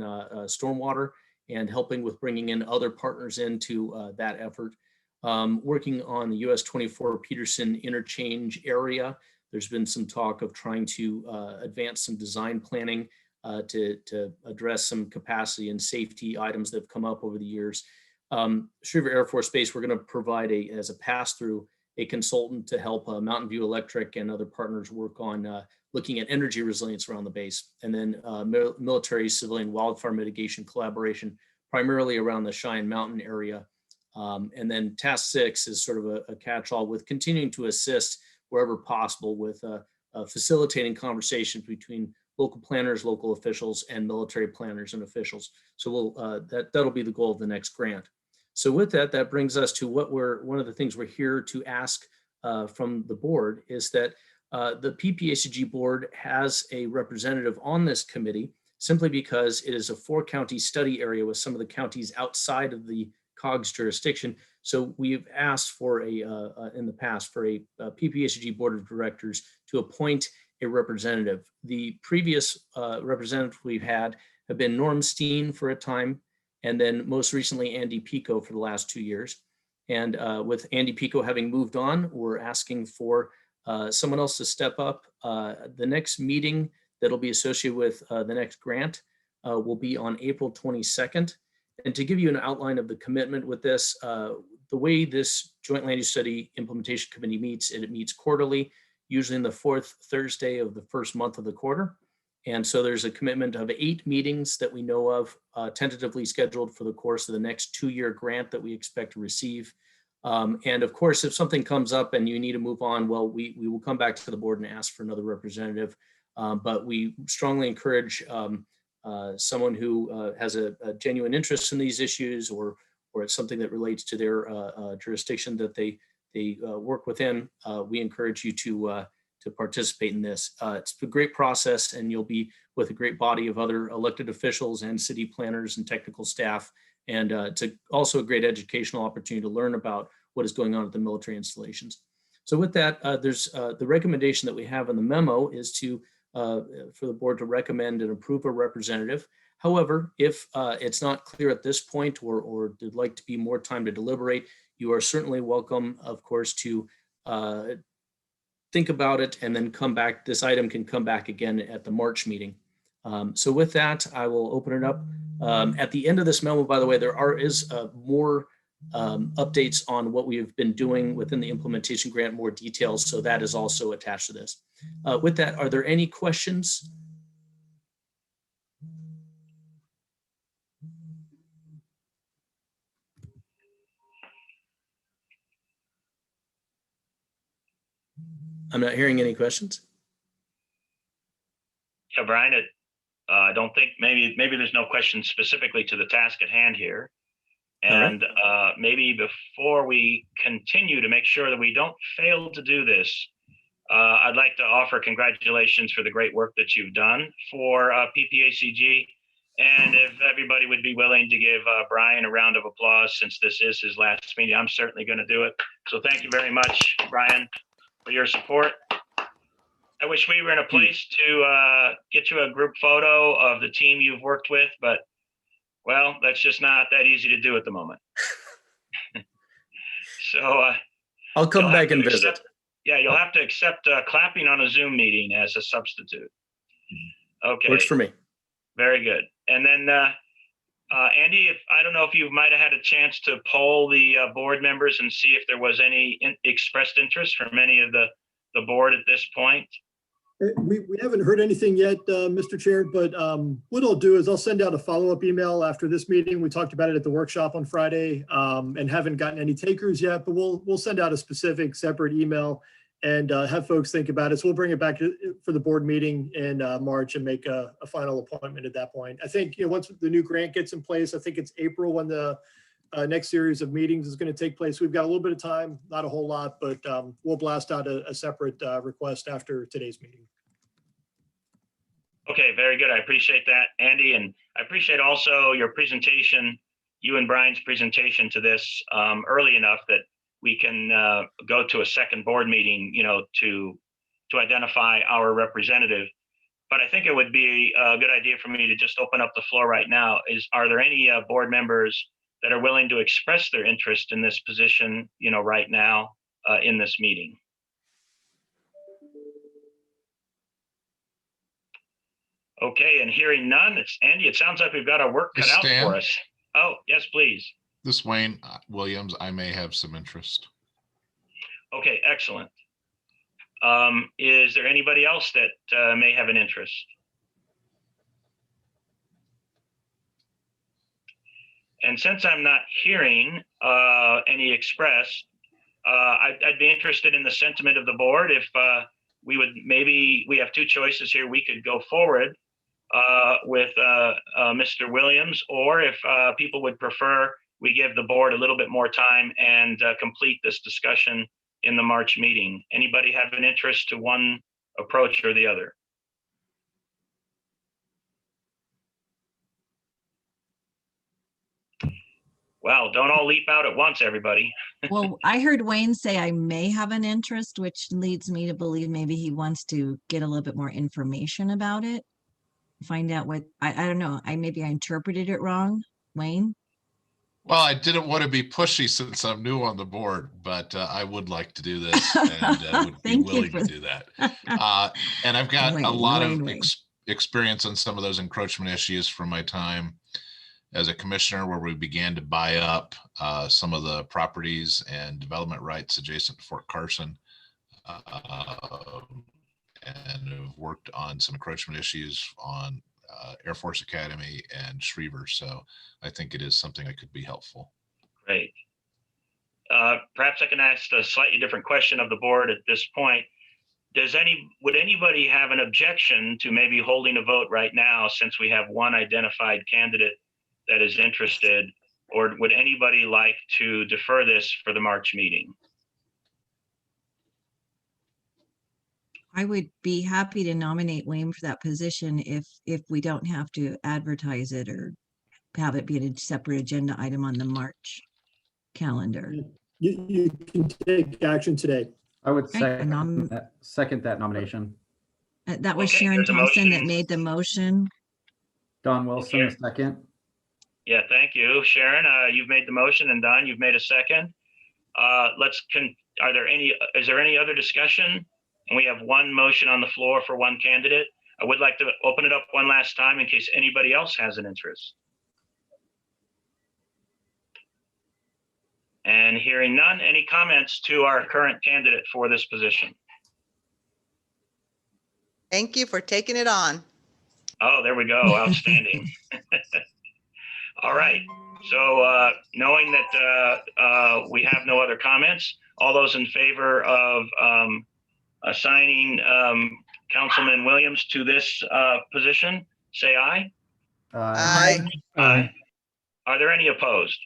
stormwater and helping with bringing in other partners into that effort. Working on the US 24 Peterson Interchange area. There's been some talk of trying to advance some design planning to address some capacity and safety items that have come up over the years. Schriever Air Force Base, we're going to provide as a pass-through a consultant to help Mountain View Electric and other partners work on looking at energy resilience around the base. And then military civilian wildfire mitigation collaboration, primarily around the Cheyenne Mountain area. And then task 6 is sort of a catch-all with continuing to assist wherever possible with facilitating conversations between local planners, local officials, and military planners and officials. So that'll be the goal of the next grant. So with that, that brings us to one of the things we're here to ask from the board is that the PPACG board has a representative on this committee simply because it is a 4-county study area with some of the counties outside of the COGS jurisdiction. So we've asked for in the past for a PPACG board of directors to appoint a representative. The previous representative we've had have been Norm Steen for a time, and then most recently Andy Pico for the last 2 years. And with Andy Pico having moved on, we're asking for someone else to step up. The next meeting that'll be associated with the next grant will be on April 22nd. And to give you an outline of the commitment with this, the way this Joint Land Use Study Implementation Committee meets, it meets quarterly, usually in the 4th Thursday of the first month of the quarter. And so there's a commitment of 8 meetings that we know of, tentatively scheduled for the course of the next 2-year grant that we expect to receive. And of course, if something comes up and you need to move on, well, we will come back to the board and ask for another representative. But we strongly encourage someone who has a genuine interest in these issues, or it's something that relates to their jurisdiction that they work within. We encourage you to participate in this. It's a great process, and you'll be with a great body of other elected officials and city planners and technical staff. And it's also a great educational opportunity to learn about what is going on at the military installations. So with that, there's the recommendation that we have in the memo is for the board to recommend and approve a representative. However, if it's not clear at this point, or would like to be more time to deliberate, you are certainly welcome, of course, to think about it and then come back. This item can come back again at the March meeting. So with that, I will open it up. At the end of this memo, by the way, there is more updates on what we have been doing within the implementation grant, more details. So that is also attached to this. With that, are there any questions? I'm not hearing any questions. Yeah, Brian, I don't think maybe there's no questions specifically to the task at hand here. And maybe before we continue, to make sure that we don't fail to do this, I'd like to offer congratulations for the great work that you've done for PPACG. And if everybody would be willing to give Brian a round of applause, since this is his last meeting, I'm certainly going to do it. So thank you very much, Brian, for your support. I wish we were in a place to get you a group photo of the team you've worked with, but well, that's just not that easy to do at the moment. So I'll come you'll have back to and visit. accept- Yeah, you'll have to accept clapping on a Zoom meeting as a substitute. Okay. Works for me. Very good. And then, Andy, I don't know if you might have had a chance to poll the board members and see if there was any expressed interest from any of the board at this point. We haven't heard anything yet, Mr. Chair, but what I'll do is I'll send out a follow-up email after this meeting. We talked about it at the workshop on Friday and haven't gotten any takers yet, but we'll send out a specific separate email and have folks think about it. So we'll bring it back for the board meeting in March and make a final appointment at that point. I think, once the new grant gets in place, I think it's April when the next series of meetings is going to take place. We've got a little bit of time, not a whole lot, but we'll blast out a separate request after today's meeting. Okay, very good. I appreciate that, Andy. And I appreciate also your presentation, you and Brian's presentation to this early enough that we can go to a second board meeting, to identify our representative. But I think it would be a good idea for me to just open up the floor right now. Are there any board members that are willing to express their interest in this position, right now in this meeting? Okay, and hearing none, it's Andy. It sounds like we've got our work cut out Stan? for us. Oh, yes, please. This Wayne Williams, I may have some interest. Okay, excellent. Is there anybody else that may have an interest? And since I'm not hearing any expressed, I'd be interested in the sentiment of the board. If we have two choices here. We could go forward with Mr. Williams, or if people would prefer, we give the board a little bit more time and complete this discussion in the March meeting. Anybody have an interest to one approach or the other? Well, don't all leap out at once, everybody. Well, I heard Wayne say I may have an interest, which leads me to believe maybe he wants to get a little bit more information about it. Find out what, I don't know, maybe I interpreted it wrong, Wayne? Well, I didn't want to be pushy since I'm new on the board, but I would like to do this and would be willing to do that. And I've got a lot of experience on some of those encroachment issues from my time as a commissioner, where we began to buy up some of the properties and development rights adjacent to Fort Carson, and have worked on some encroachment issues on Air Force Academy and Schriever. So I think it is something that could be helpful. Great. Perhaps I can ask a slightly different question of the board at this point. Would anybody have an objection to maybe holding a vote right now, since we have one identified candidate that is interested, or would anybody like to defer this for the March meeting? I would be happy to nominate Wayne for that position if we don't have to advertise it or have it be a separate agenda item on the March calendar. You can take action today. I would Okay, second that nomination. That was Okay, Sharon there's a Thompson that motion. made the motion. Don Wilson, a second. Yeah, thank you, Sharon. You've made the motion, and Don, you've made a second. Is there any other discussion? And we have one motion on the floor for one candidate. I would like to open it up one last time in case anybody else has an interest. And hearing none, any comments to our current candidate for this position? Thank you for taking it on. Oh, there we go. Outstanding. All right. So knowing that we have no other comments, all those in favor of assigning Councilman Williams to this position, say aye. Aye. Aye. Are there any opposed?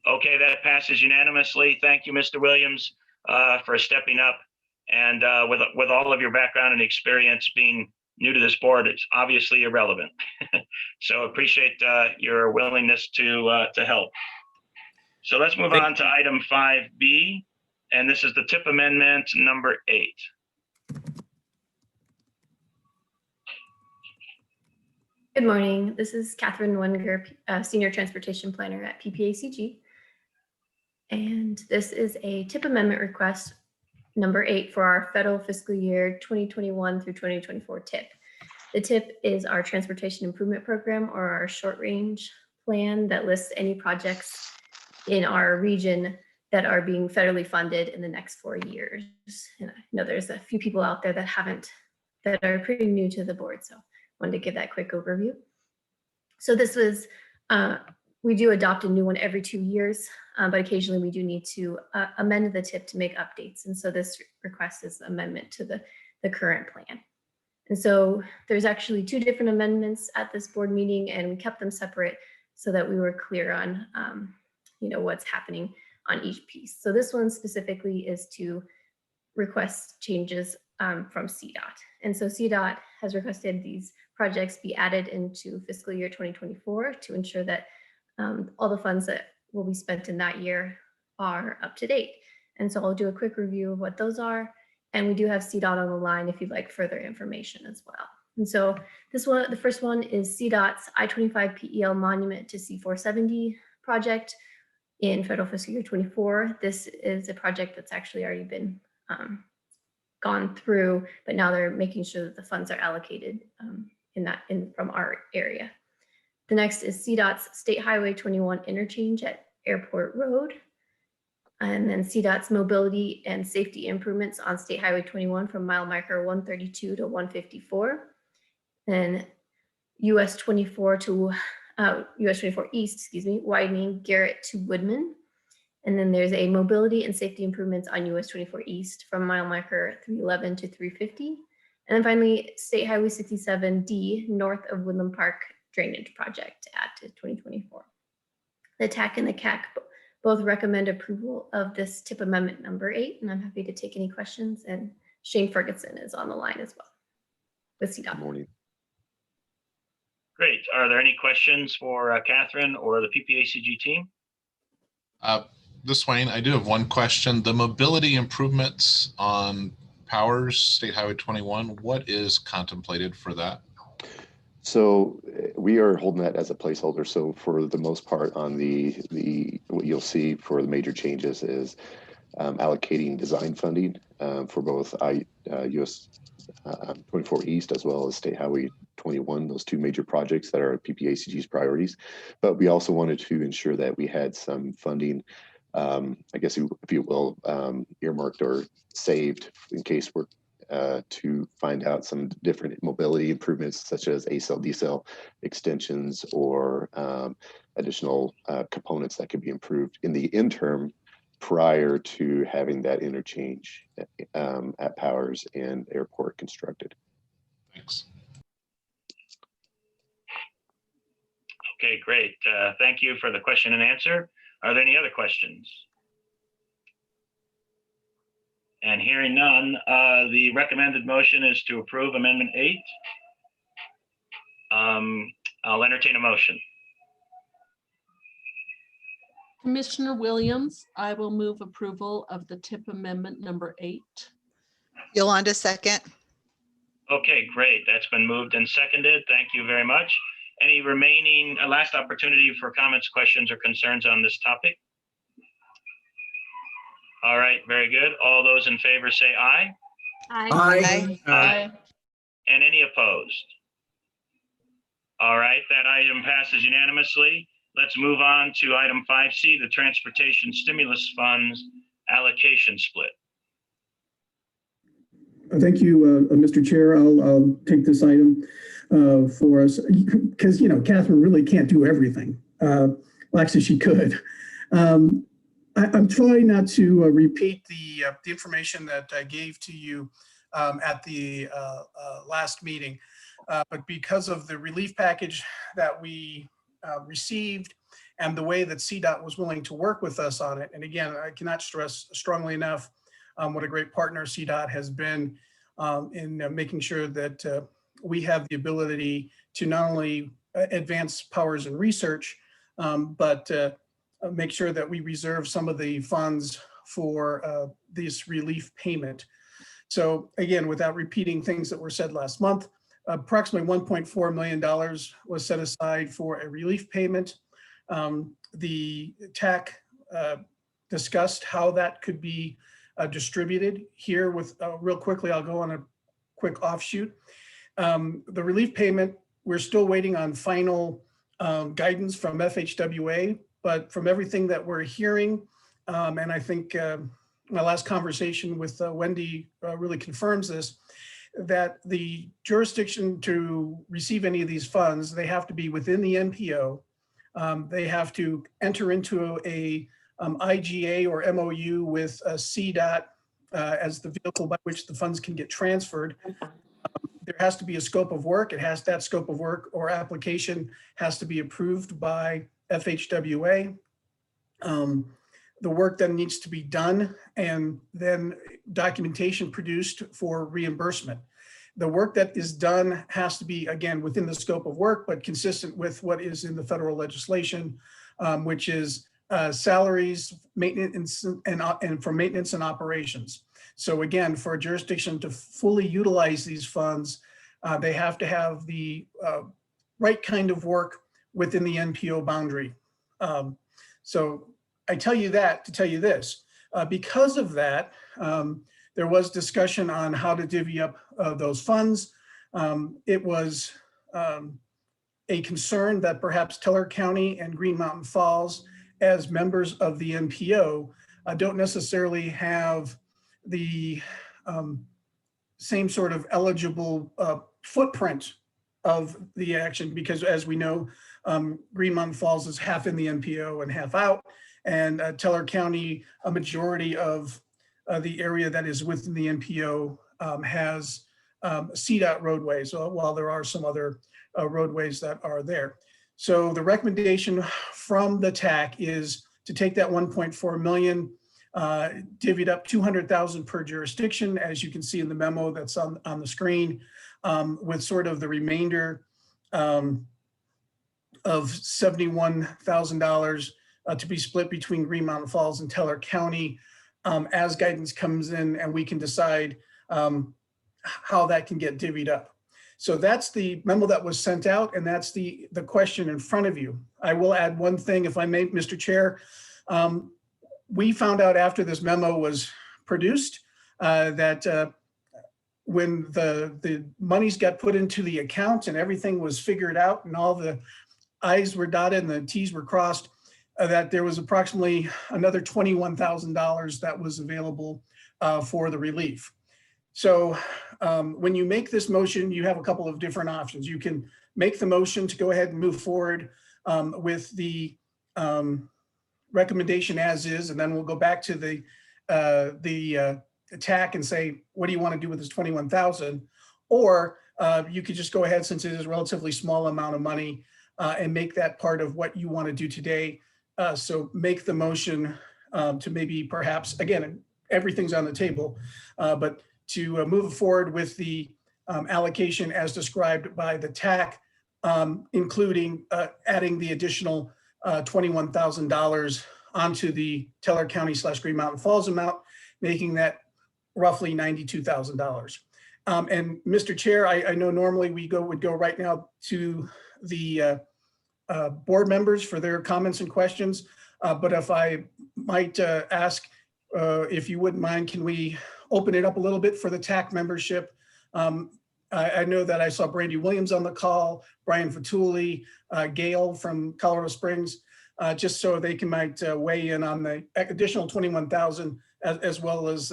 Okay, that passes unanimously. Thank you, Mr. Williams, for stepping up. And with all of your background and experience being new to this board, it's obviously irrelevant. So appreciate your willingness to help. So let's move on to item 5B. And this is the tip amendment number 8. Good morning. This is Catherine Wenger, Senior Transportation Planner at PPACG. And this is a TIP amendment request number 8 for our federal fiscal year 2021 through 2024 TIP. The TIP is our Transportation Improvement Program, or our short range plan that lists any projects in our region that are being federally funded in the next 4 years. And I know there's a few people out there that are pretty new to the board, so wanted to give that quick overview. So this was, we do adopt a new one every 2 years, but occasionally we do need to amend the TIP to make updates. And so this request is amendment to the current plan. And so there's actually 2 different amendments at this board meeting, and we kept them separate so that we were clear on what's happening on each piece. So this one specifically is to request changes from Cdot. And so Cdot has requested these projects be added into fiscal year 2024 to ensure that all the funds that will be spent in that year are up to date. And so I'll do a quick review of what those are. And we do have Cdot on the line if you'd like further information as well. And so this one, the first one is Cdot's I-25 PEL Monument to C470 project in federal fiscal year 24. This is a project that's actually already been gone through, but now they're making sure that the funds are allocated from our area. The next is Cdot's State Highway 21 interchange at Airport Road. And then Cdot's mobility and safety improvements on State Highway 21 from mile marker 132 to 154. Then US 24 East, widening Garrett to Woodman. And then there's a mobility and safety improvements on US 24 East from mile marker 311 to 350. And then finally, State Highway 67D north of Woodland Park drainage project to add to 2024. The TAC and the CAC both recommend approval of this TIP amendment number 8, and I'm happy to take any questions. And Shane Ferguson is on the line as well with Cdot. Good morning. Great. Are there any questions for Catherine or the PPACG team? This Wayne, I do have one question. The mobility improvements on Powers State Highway 21, what is contemplated for that? So we are holding that as a placeholder. So for the most part on the what you'll see for the major changes is allocating design funding for both US 24 East as well as State Highway 21, those 2 major projects that are PPACG's priorities. But we also wanted to ensure that we had some funding, I guess if you will, earmarked or saved in case we're to find out some different mobility improvements such as ACEL, DCEL extensions or additional components that could be improved in the interim prior to having that interchange at Powers and Airport constructed. Thanks. Okay, great. Thank you for the question and answer. Are there any other questions? And hearing none, the recommended motion is to approve Amendment 8. I'll entertain a motion. Commissioner Williams, I will move approval of the TIP amendment number 8. Yolanda, second. Okay, great. That's been moved and seconded. Thank you very much. Any remaining last opportunity for comments, questions, or concerns on this topic? All right, very good. All those in favor say aye. Aye. Aye. And any opposed? All right, that item passes unanimously. Let's move on to item 5C, the Transportation Stimulus Funds allocation split. Thank you, Mr. Chair. I'll take this item for us because, Catherine really can't do everything. Well, actually, she could. I'm trying not to repeat the information that I gave to you at the last meeting, but because of the relief package that we received and the way that Cdot was willing to work with us on it. And again, I cannot stress strongly enough what a great partner Cdot has been in making sure that we have the ability to not only advance powers and research, but make sure that we reserve some of the funds for this relief payment. So again, without repeating things that were said last month, approximately $1.4 million was set aside for a relief payment. The TAC discussed how that could be distributed here with real quickly. I'll go on a quick offshoot. The relief payment, we're still waiting on final guidance from FHWA, but from everything that we're hearing, and I think my last conversation with Wendy really confirms this, that the jurisdiction to receive any of these funds, they have to be within the NPO. They have to enter into a IGA or MOU with Cdot as the vehicle by which the funds can get transferred. There has to be a scope of work. That scope of work or application has to be approved by FHWA. The work then needs to be done and then documentation produced for reimbursement. The work that is done has to be, again, within the scope of work, but consistent with what is in the federal legislation, which is salaries, maintenance, and for maintenance and operations. So again, for a jurisdiction to fully utilize these funds, they have to have the right kind of work within the NPO boundary. So I tell you that to tell you this. Because of that, there was discussion on how to divvy up those funds. It was a concern that perhaps Teller County and Green Mountain Falls, as members of the NPO, don't necessarily have the same sort of eligible footprint of the action, because as we know, Green Mountain Falls is half in the NPO and half out, and Teller County, a majority of the area that is within the NPO has Cdot roadways, while there are some other roadways that are there. So the recommendation from the TAC is to take that 1.4 million, divvied up 200,000 per jurisdiction, as you can see in the memo that's on the screen, with sort of the remainder of $71,000 to be split between Green Mountain Falls and Teller County as guidance comes in, and we can decide how that can get divvied up. So that's the memo that was sent out, and that's the question in front of you. I will add one thing, if I may, Mr. Chair. We found out after this memo was produced that when the monies got put into the account and everything was figured out and all the I's were dotted and the T's were crossed, that there was approximately another $21,000 that was available for the relief. So when you make this motion, you have a couple of different options. You can make the motion to go ahead and move forward with the recommendation as is, and then we'll go back to the TAC and say, what do you want to do with this 21,000? Or you could just go ahead, since it is a relatively small amount of money, and make that part of what you want to do today. So make the motion to maybe perhaps, again, everything's on the table, but to move forward with the allocation as described by the TAC, including adding the additional $21,000 onto the Teller County / Green Mountain Falls amount, making that roughly $92,000. And Mr. Chair, I know normally we would go right now to the board members for their comments and questions, but if I might ask, if you wouldn't mind, can we open it up a little bit for the TAC membership? I know that I saw Brandy Williams on the call, Brian Fatuli, Gail from Colorado Springs, just so they might weigh in on the additional 21,000 as well as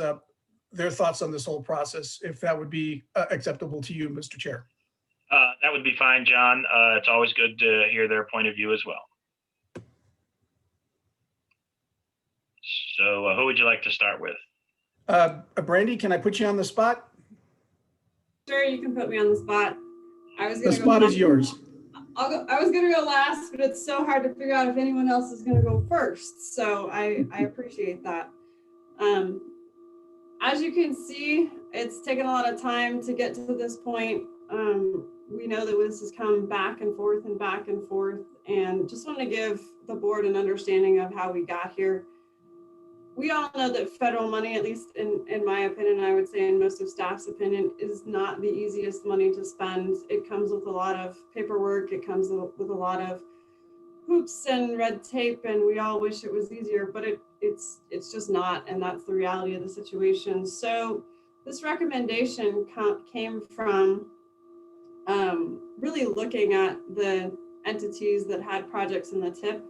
their thoughts on this whole process, if that would be acceptable to you, Mr. Chair. That would be fine, John. It's always good to hear their point of view as well. So who would you like to start with? Brandy, can I put you on the spot? Sure, you can put me on the spot. The spot is yours. I was gonna go last, but it's so hard to figure out if anyone else is gonna go first. So I appreciate that. As you can see, it's taken a lot of time to get to this point. We know that this has come back and forth and back and forth, and just want to give the board an understanding of how we got here. we all know that federal money, at least in my opinion, I would say in most of staff's opinion, is not the easiest money to spend. It comes with a lot of paperwork. It comes with a lot of hoops and red tape, and we all wish it was easier, but it's just not, and that's the reality of the situation. So this recommendation came from really looking at the entities that had projects in the TIP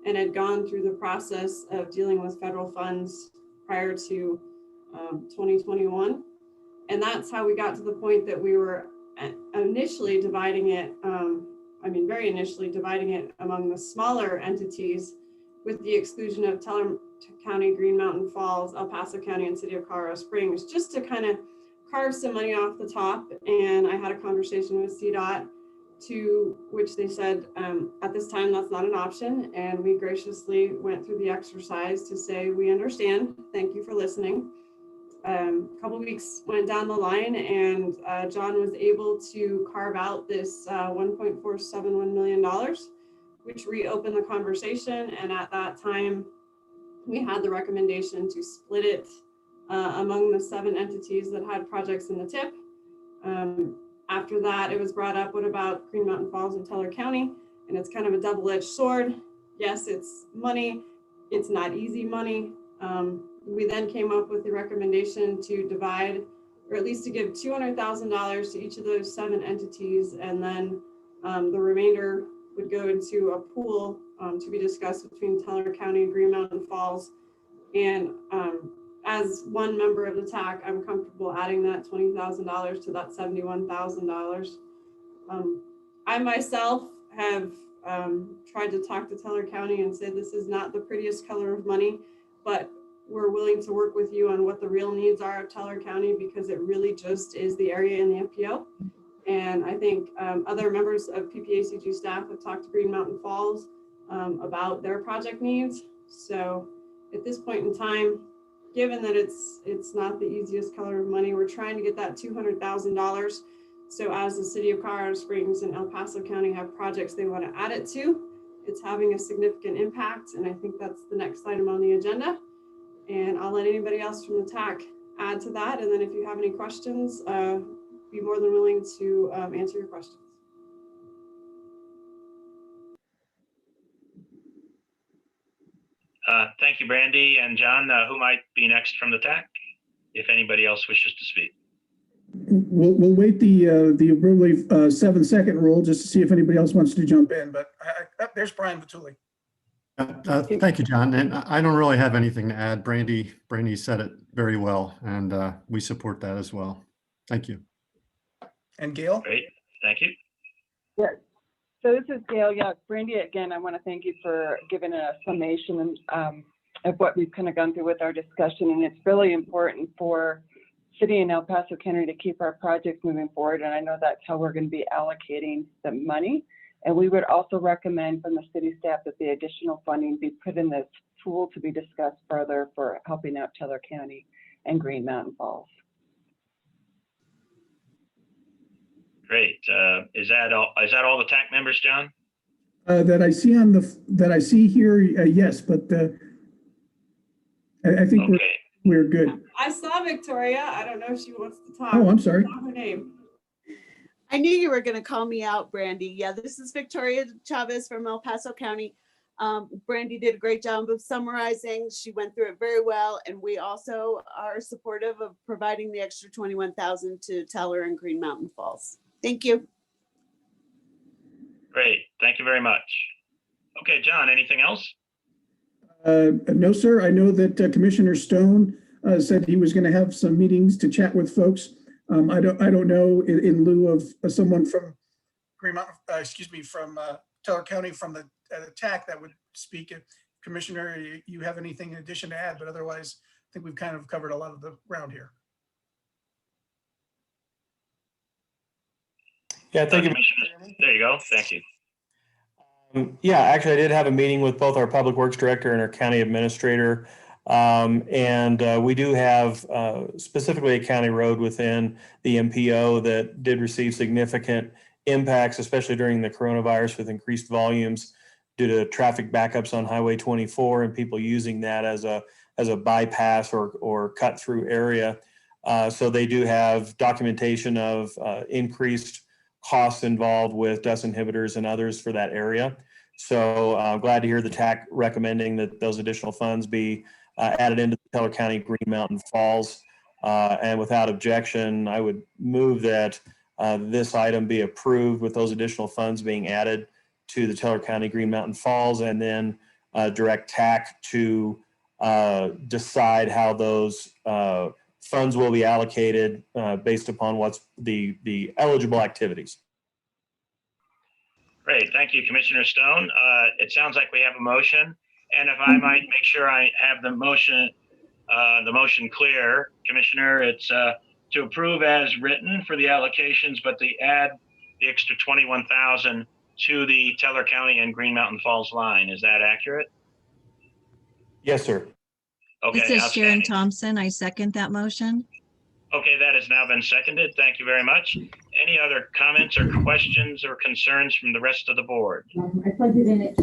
and had gone through the process of dealing with federal funds prior to 2021. And that's how we got to the point that we were initially dividing it, very initially dividing it among the smaller entities with the exclusion of Teller County, Green Mountain Falls, El Paso County, and City of Colorado Springs, just to kind of carve some money off the top. And I had a conversation with Cdot, to which they said, at this time, that's not an option. And we graciously went through the exercise to say, we understand, thank you for listening. A couple of weeks went down the line, and John was able to carve out this $1.471 million, which reopened the conversation. And at that time, we had the recommendation to split it among the 7 entities that had projects in the TIP. After that, it was brought up, what about Green Mountain Falls and Teller County? And it's kind of a double-edged sword. Yes, it's money. It's not easy money. We then came up with the recommendation to divide, or at least to give $200,000 to each of those 7 entities. And then the remainder would go into a pool to be discussed between Teller County and Green Mountain Falls. And as one member of the TAC, I'm comfortable adding that $20,000 to that $71,000. I myself have tried to talk to Teller County and say this is not the prettiest color of money, but we're willing to work with you on what the real needs are of Teller County, because it really just is the area in the MPO. And I think other members of PPACG staff have talked to Green Mountain Falls about their project needs. So at this point in time, given that it's not the easiest color of money, we're trying to get that $200,000. So as the City of Colorado Springs and El Paso County have projects they want to add it to, it's having a significant impact. And I think that's the next item on the agenda. And I'll let anybody else from the TAC add to that. And then if you have any questions, be more than willing to answer your questions. Thank you, Brandy. And John, who might be next from the TAC, if anybody else wishes to speak? We'll wait the really 7-second rule just to see if anybody else wants to jump in. But there's Brian Vituli. Thank you, John. And I don't really have anything to add. Brandy said it very well, and we support that as well. Thank you. And Gail? Great, thank you. Yeah. So this is Gail. Yeah, Brandy, again, I want to thank you for giving a summation of what we've kind of gone through with our discussion. And it's really important for City and El Paso County to keep our projects moving forward. And I know that's how we're going to be allocating the money. And we would also recommend from the city staff that the additional funding be put in this pool to be discussed further for helping out Teller County and Green Mountain Falls. Great. Is that all the TAC members, John? That I see here, yes, but I think okay. we're good. I saw Victoria. I don't know if she wants to talk. Oh, I'm sorry. I saw her name. I knew you were going to call me out, Brandy. Yeah, this is Victoria Chavez from El Paso County. Brandy did a great job of summarizing. She went through it very well. And we also are supportive of providing the extra $21,000 to Teller and Green Mountain Falls. Thank you. Great. Thank you very much. Okay, John, anything else? No, sir. I know that Commissioner Stone said he was going to have some meetings to chat with folks. I don't know in lieu of someone from Green Mountain, from Teller County from the TAC that would speak. If Commissioner, you have anything in addition to add, but otherwise, I think we've kind of covered a lot of the ground here. Yeah, thank you. There you go. Thank you. Yeah, actually, I did have a meeting with both our Public Works Director and our County Administrator. And we do have specifically a county road within the MPO that did receive significant impacts, especially during the coronavirus with increased volumes due to traffic backups on Highway 24 and people using that as a bypass or cut through area. So they do have documentation of increased costs involved with dust inhibitors and others for that area. So I'm glad to hear the TAC recommending that those additional funds be added into the Teller County Green Mountain Falls. And without objection, I would move that this item be approved with those additional funds being added to the Teller County Green Mountain Falls, and then direct TAC to decide how those funds will be allocated based upon what's the eligible activities. Great, thank you, Commissioner Stone. It sounds like we have a motion, and if I might make sure I have the motion clear, Commissioner, it's to approve as written for the allocations, but to add the extra 21,000 to the Teller County and Green Mountain Falls line. Is that accurate? Yes, sir. Okay. This is Sharon Thompson. I second that motion. Okay, that has now been seconded. Thank you very much. Any other comments or questions or concerns from the rest of the board? I plugged it in.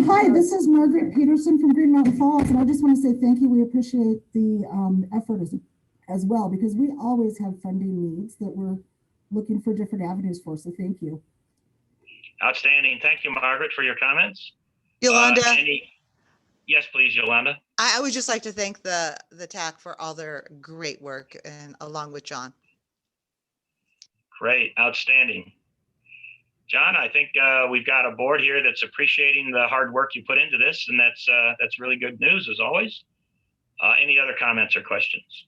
Hi, this is Margaret Peterson from Green Mountain Falls, and I just want to say thank you. We appreciate the effort as well, because we always have funding needs that we're looking for different avenues for. So thank you. Outstanding. Thank you, Margaret, for your comments. Yolanda. Yes, please, Yolanda. I would just like to thank the TAC for all their great work, and along with John. Great, outstanding. John, I think we've got a board here that's appreciating the hard work you put into this, and that's really good news as always. Any other comments or questions?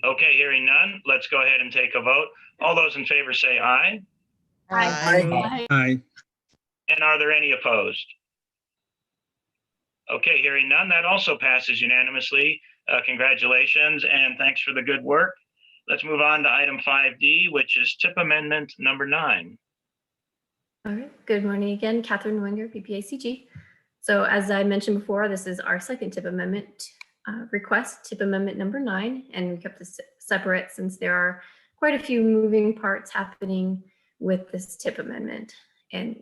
Okay, hearing none, let's go ahead and take a vote. All those in favor say aye. Aye. Aye. And are there any opposed? Okay, hearing none, that also passes unanimously. Congratulations and thanks for the good work. Let's move on to item 5D, which is tip amendment number 9. All right, good morning again, Catherine Wenger, PPACG. So as I mentioned before, this is our second tip amendment request, tip amendment number 9, and we kept this separate since there are quite a few moving parts happening with this tip amendment. And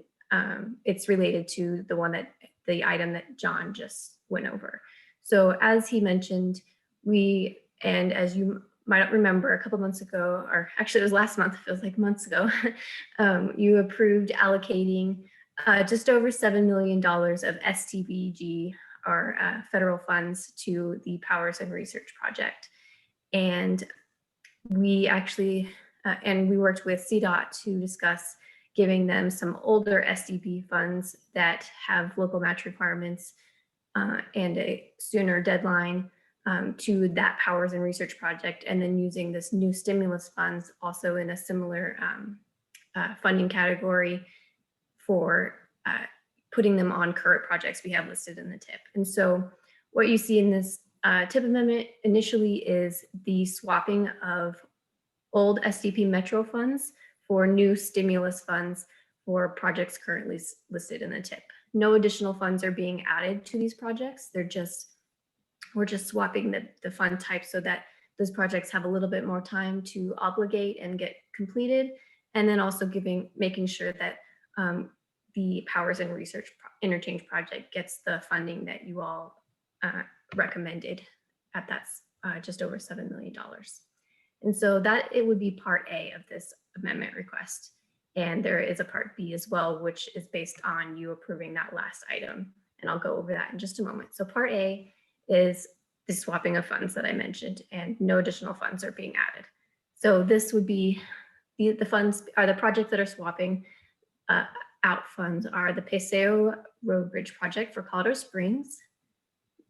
it's related to the item that John just went over. So as he mentioned, and as you might remember a couple months ago, or actually it was last month, it feels like months ago, you approved allocating just over $7 million of STBG, or federal funds, to the Powers and Research Project. And we actually, and we worked with Cdot to discuss giving them some older SDP funds that have local match requirements and a sooner deadline to that Powers and Research Project, and then using this new stimulus funds also in a similar funding category for putting them on current projects we have listed in the tip. And so what you see in this tip amendment initially is the swapping of old SDP Metro funds for new stimulus funds for projects currently listed in the tip. No additional funds are being added to these projects. We're just swapping the fund type so that those projects have a little bit more time to obligate and get completed, and then also making sure that the Powers and Research Interchange project gets the funding that you all recommended at that just over $7 million. And so that it would be part A of this amendment request. And there is a part B as well, which is based on you approving that last item. And I'll go over that in just a moment. So part A is the swapping of funds that I mentioned, and no additional funds are being added. So this would be the funds are the projects that are swapping out funds are the Paseo Road Bridge project for Colorado Springs,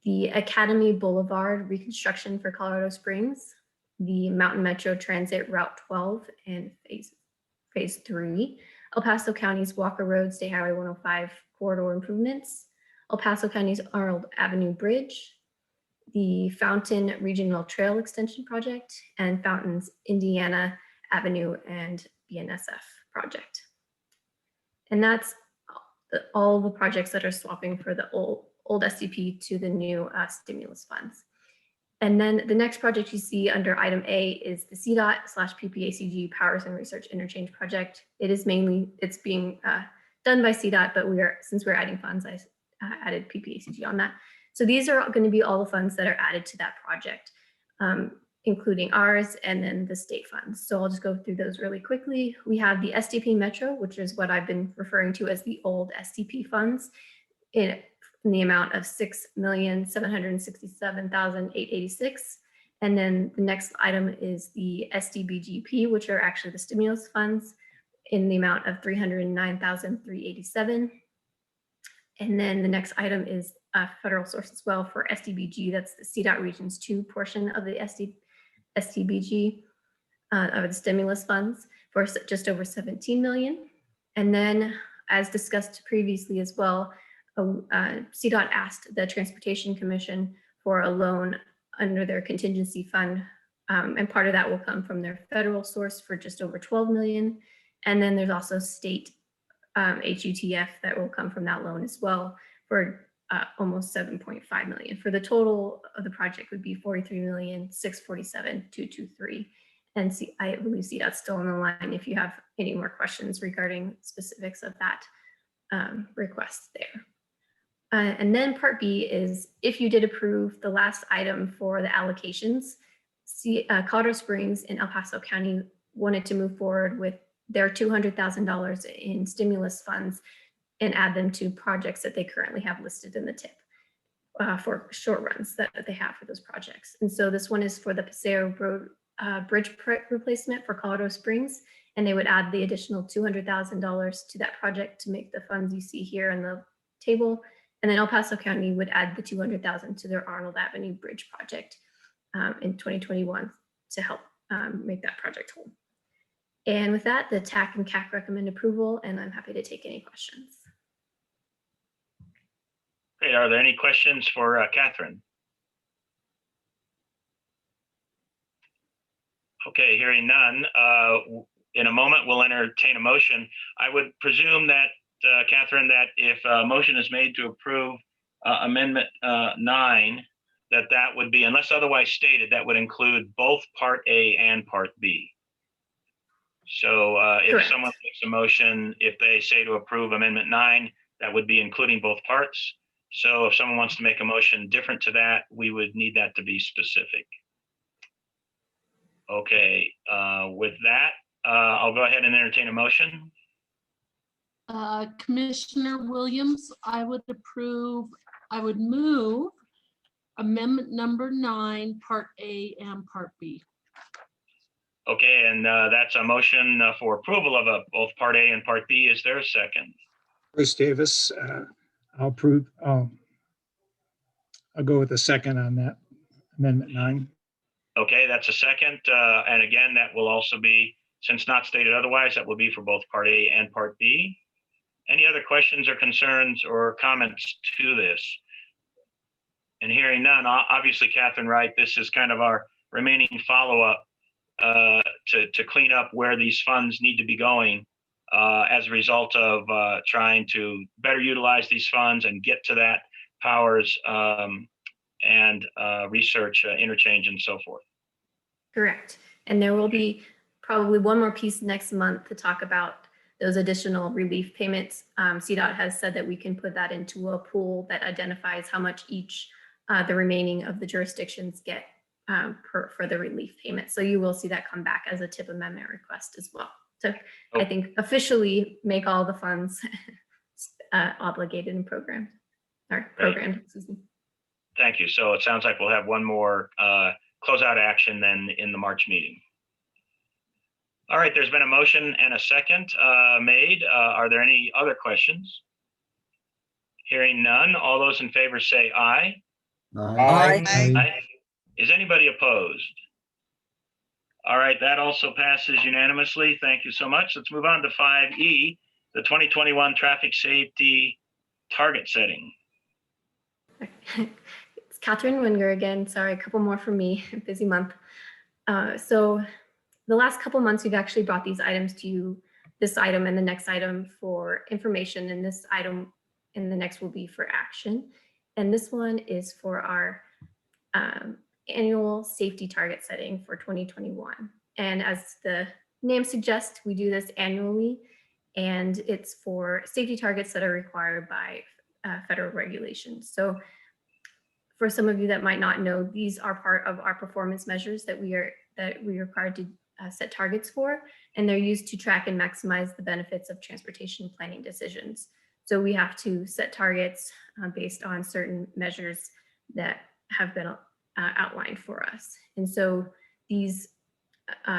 the Academy Boulevard reconstruction for Colorado Springs, the Mountain Metro Transit Route 12 and Phase 3, El Paso County's Walker Road State Highway 105 corridor improvements, El Paso County's Arnold Avenue Bridge, the Fountain Regional Trail Extension Project, and Fountain's Indiana Avenue and BNSF project. And that's all the projects that are swapping for the old SDP to the new stimulus funds. And then the next project you see under item A is the Cdot/PPACG Powers and Research Interchange project. It's being done by Cdot, but since we're adding funds, I added PPACG on that. So these are going to be all the funds that are added to that project, including ours and then the state funds. So I'll just go through those really quickly. We have the SDP Metro, which is what I've been referring to as the old SDP funds, in the amount of $6,767,886. And then the next item is the SDBGP, which are actually the stimulus funds, in the amount of $309,387. And then the next item is a federal source as well for SDBG. That's the CDOT Regions 2 portion of the SDBG of the stimulus funds for just over 17 million. And then, as discussed previously as well, CDOT asked the Transportation Commission for a loan under their contingency fund, and part of that will come from their federal source for just over 12 million. And then there's also state HUTF that will come from that loan as well for almost 7.5 million. For the total of the project would be 43,647,223. And I believe CDOT's still on the line if you have any more questions regarding specifics of that request there. And then part B is if you did approve the last item for the allocations, Colorado Springs and El Paso County wanted to move forward with their $200,000 in stimulus funds and add them to projects that they currently have listed in the TIP for short runs that they have for those projects. And so this one is for the Paseo Road bridge replacement for Colorado Springs, and they would add the additional $200,000 to that project to make the funds you see here in the table. And then El Paso County would add the $200,000 to their Arnold Avenue Bridge project in 2021 to help make that project whole. And with that, the TAC and CAC recommend approval, and I'm happy to take any questions. Okay, are there any questions for Catherine? Okay, hearing none, in a moment we'll entertain a motion. I would presume that, Catherine, that if a motion is made to approve Amendment 9, that would be, unless otherwise stated, that would include both Part A and Part B. So if Correct. someone makes a motion, if they say to approve Amendment 9, that would be including both parts. So if someone wants to make a motion different to that, we would need that to be specific. Okay, with that, I'll go ahead and entertain a motion. Commissioner Williams, I would move amendment number 9, Part A and Part B. Okay, and that's a motion for approval of both Part A and Part B. Is there a second? Bruce Davis, I'll approve. I'll go with the second on that, Amendment 9. Okay, that's a second. And again, that will also be, since not stated otherwise, that will be for both Part A and Part B. Any other questions or concerns or comments to this? And hearing none, obviously, Catherine, right, this is kind of our remaining follow-up to clean up where these funds need to be going as a result of trying to better utilize these funds and get to that powers and research interchange and so forth. Correct. And there will be probably one more piece next month to talk about those additional relief payments. CDOT has said that we can put that into a pool that identifies how much each the remaining of the jurisdictions get for the relief payment. So you will see that come back as a TIP amendment request as well. So I think officially make all the funds obligated and programmed, or programmed, excuse me. Thank you. So it sounds like we'll have one more closeout action then in the March meeting. All right, there's been a motion and a second made. Are there any other questions? Hearing none, all those in favor say aye. Aye. Aye. Is anybody opposed? All right, that also passes unanimously. Thank you so much. Let's move on to 5E, the 2021 traffic safety target setting. It's Catherine Winger again. Sorry, a couple more from me. Busy month. So the last couple months, we've actually brought these items to you, this item and the next item for information, and this item and the next will be for action. And this one is for our annual safety target setting for 2021. And as the name suggests, we do this annually, and it's for safety targets that are required by federal regulations. So for some of you that might not know, these are part of our performance measures that we are required to set targets for, and they're used to track and maximize the benefits of transportation planning decisions. So we have to set targets based on certain measures that have been outlined for us. And so these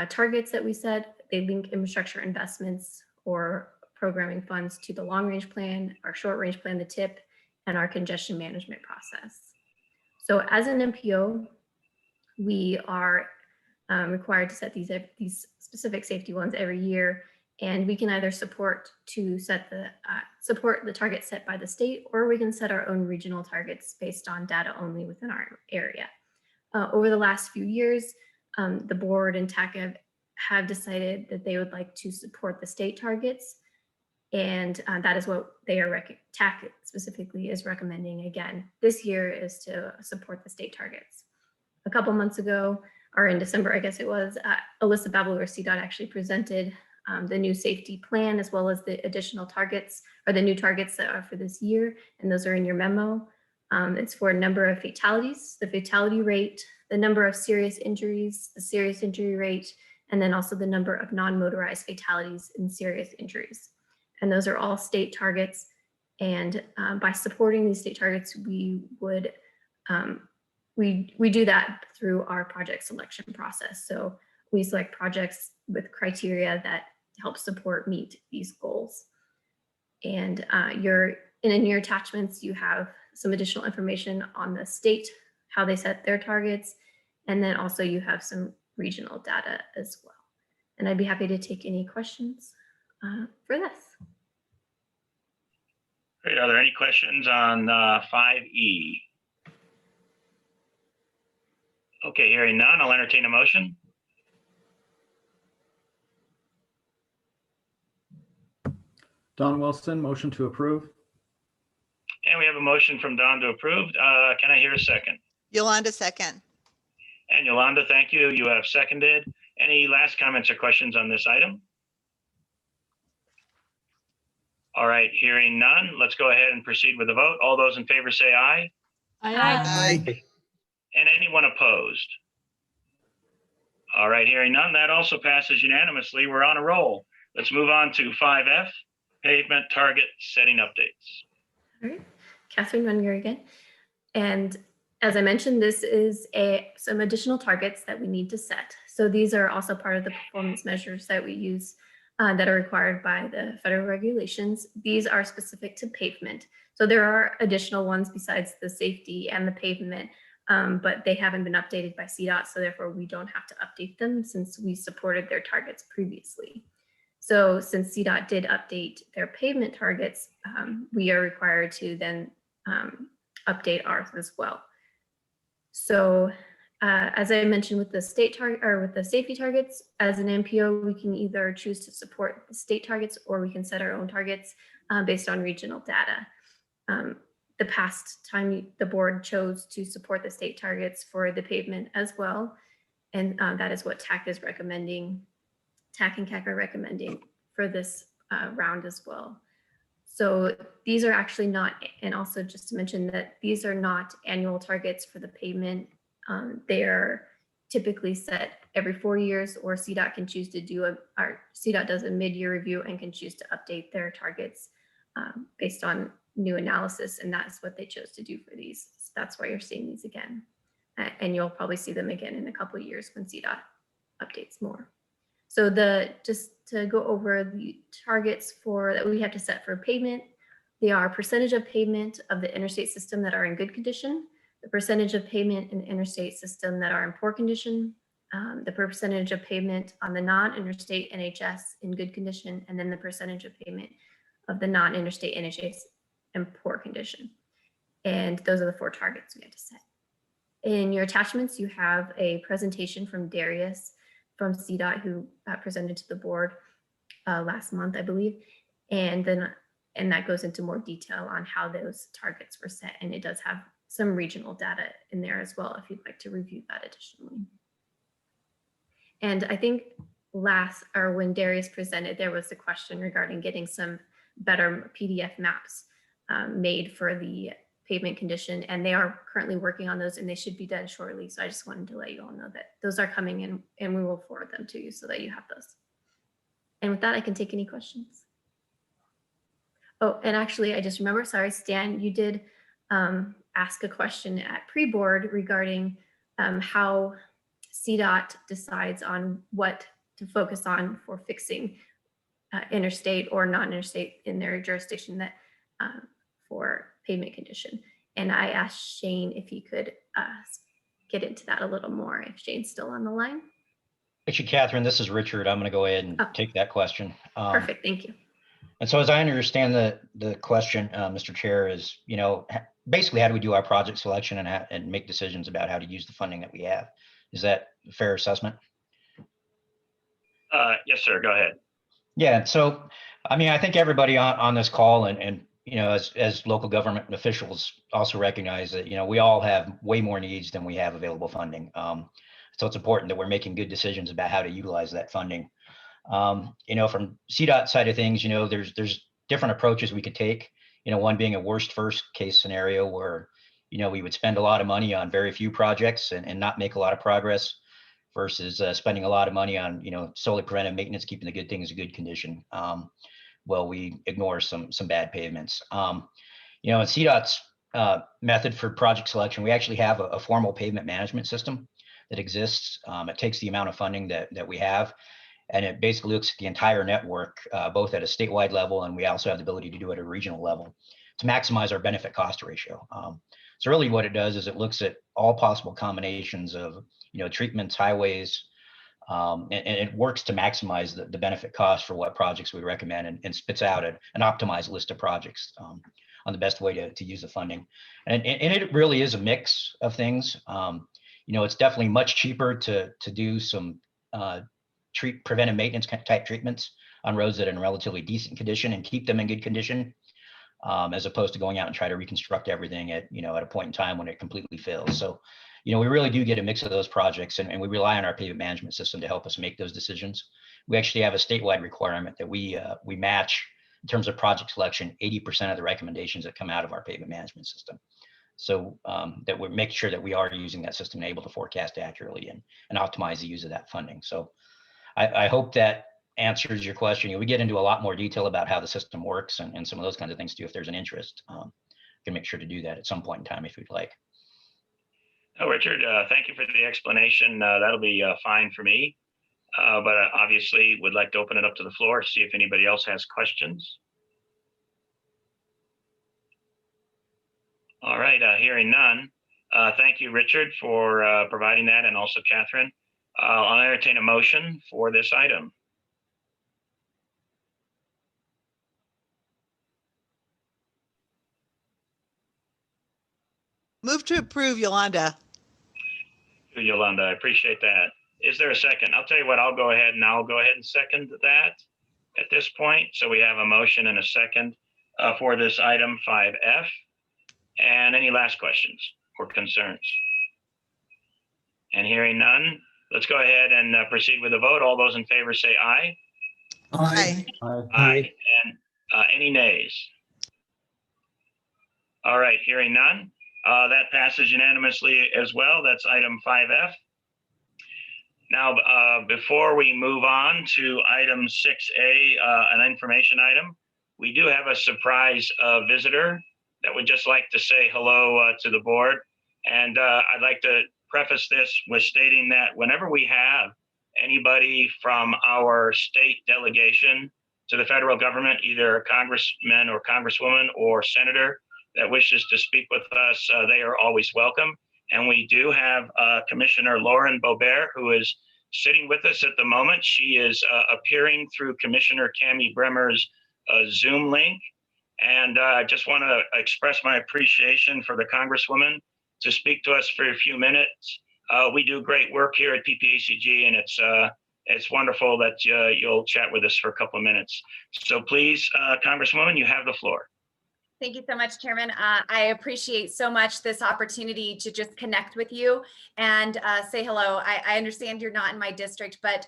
targets that we set, they link infrastructure investments or programming funds to the long range plan, our short range plan, the TIP, and our congestion management process. So as an MPO, we are required to set these specific safety ones every year, and we can either support the target set by the state, or we can set our own regional targets based on data only within our area. Over the last few years, the board and TAC have decided that they would like to support the state targets, and that is what they are TAC specifically is recommending again this year, is to support the state targets. A couple months ago, or in December, I guess it was, Alyssa Babelou, Cdot, actually presented the new safety plan, as well as the additional targets, or the new targets that are for this year, and those are in your memo. It's for a number of fatalities, the fatality rate, the number of serious injuries, the serious injury rate, and then also the number of non-motorized fatalities and serious injuries. And those are all state targets. And by supporting these state targets, we would we do that through our project selection process. So we select projects with criteria that help meet these goals. And in your attachments, you have some additional information on the state, how they set their targets, and then also you have some regional data as well. And I'd be happy to take any questions for this. Great. Are there any questions on 5E? Okay, hearing none, I'll entertain a motion. Don Wilson, motion to approve. And we have a motion from Don to approve. Can I hear a second? Yolanda, second. And Yolanda, thank you. You have seconded. Any last comments or questions on this item? All right, hearing none, let's go ahead and proceed with the vote. All those in favor say aye. Aye. And anyone opposed? All right, hearing none, that also passes unanimously. We're on a roll. Let's move on to 5F, pavement target setting updates. All right, Catherine Wenger again. And as I mentioned, this is some additional targets that we need to set. So these are also part of the performance measures that we use that are required by the federal regulations. These are specific to pavement. So there are additional ones besides the safety and the pavement, but they haven't been updated by Cdot, so therefore we don't have to update them since we supported their targets previously. So since Cdot did update their pavement targets, we are required to then update ours as well. So as I mentioned with the state target, or with the safety targets, as an MPO, we can either choose to support the state targets, or we can set our own targets based on regional data. The past time the board chose to support the state targets for the pavement as well. And that is what TAC is recommending. TAC and CAC are recommending for this round as well. So these are actually not, and also just to mention that these are not annual targets for the pavement. They are typically set every 4 years, or Cdot can choose to do Cdot does a mid-year review and can choose to update their targets based on new analysis, and that's what they chose to do for these. So that's why you're seeing these again, and you'll probably see them again in a couple of years when Cdot updates more. So just to go over the targets that we have to set for pavement, they are percentage of pavement of the interstate system that are in good condition, the percentage of pavement in the interstate system that are in poor condition, the percentage of pavement on the non-interstate NHS in good condition, and then the percentage of pavement of the non-interstate NHS in poor condition. And those are the 4 targets we have to set. In your attachments, you have a presentation from Darius from Cdot, who presented to the board last month, I believe. And that goes into more detail on how those targets were set. And it does have some regional data in there as well, if you'd like to review that additionally. And I think when Darius presented, there was a question regarding getting some better PDF maps made for the pavement condition, and they are currently working on those and they should be done shortly. So I just wanted to let you all know that those are coming in and we will forward them to you so that you have those. And with that, I can take any questions. Oh, and actually, I just remember, sorry, Stan, you did ask a question at pre-board regarding how Cdot decides on what to focus on for fixing interstate or non-interstate in their jurisdiction that for pavement condition. And I asked Shane if he could get into that a little more, if Shane's still on the line. Actually, Catherine, this is Richard. I'm going to go ahead and take that question. Perfect, thank you. And so as I understand the question, Mr. Chair, is, basically how do we do our project selection and make decisions about how to use the funding that we have? Is that a fair assessment? Yes, sir. Go ahead. Yeah. So, I think everybody on this call and as local government officials also recognize that, we all have way more needs than we have available funding. So it's important that we're making good decisions about how to utilize that funding. From Cdot side of things, there's different approaches we could take. One being a worst first case scenario where, we would spend a lot of money on very few projects and not make a lot of progress versus spending a lot of money on, solely preventive maintenance, keeping the good things in good condition. While we ignore some bad pavements. In Cdot's method for project selection, we actually have a formal pavement management system that exists. It takes the amount of funding that we have, and it basically looks at the entire network, both at a statewide level, and we also have the ability to do it at a regional level to maximize our benefit cost ratio. So really what it does is it looks at all possible combinations of, treatments, highways, and it works to maximize the benefit cost for what projects we recommend and spits out an optimized list of projects on the best way to use the funding. And it really is a mix of things. It's definitely much cheaper to do some preventive maintenance type treatments on roads that are in relatively decent condition and keep them in good condition, as opposed to going out and try to reconstruct everything at a point in time when it completely fails. So, we really do get a mix of those projects, and we rely on our pavement management system to help us make those decisions. We actually have a statewide requirement that we match in terms of project selection 80% of the recommendations that come out of our pavement management system. So that we're making sure that we are using that system and able to forecast accurately and optimize the use of that funding. So I hope that answers your question. We get into a lot more detail about how the system works and some of those kinds of things too, if there's an interest. Can make sure to do that at some point in time if you'd like. Oh, Richard, thank you for the explanation. That'll be fine for me. But obviously would like to open it up to the floor, see if anybody else has questions. All right, hearing none. Thank you, Richard, for providing that, and also Catherine. I'll entertain a motion for this item. Move to approve, Yolanda. Yolanda, I appreciate that. Is there a second? I'll tell you what, I'll go ahead and second that at this point. So we have a motion and a second for this item 5F. And any last questions or concerns? And hearing none, let's go ahead and proceed with the vote. All those in favor say aye. Aye. Aye. And any nays? All right, hearing none. That passes unanimously as well. That's item 5F. Now, before we move on to item 6A, an information item, we do have a surprise visitor that would just like to say hello to the board. And I'd like to preface this with stating that whenever we have anybody from our state delegation to the federal government, either a congressman or congresswoman or senator that wishes to speak with us, they are always welcome. And we do have Commissioner Lauren Boebert, who is sitting with us at the moment. She is appearing through Commissioner Cammie Bremer's Zoom link. And I just want to express my appreciation for the Congresswoman to speak to us for a few minutes. We do great work here at PPACG, and it's wonderful that you'll chat with us for a couple of minutes. So please, Congresswoman, you have the floor. Thank you so much, Chairman. I appreciate so much this opportunity to just connect with you and say hello. I understand you're not in my district, but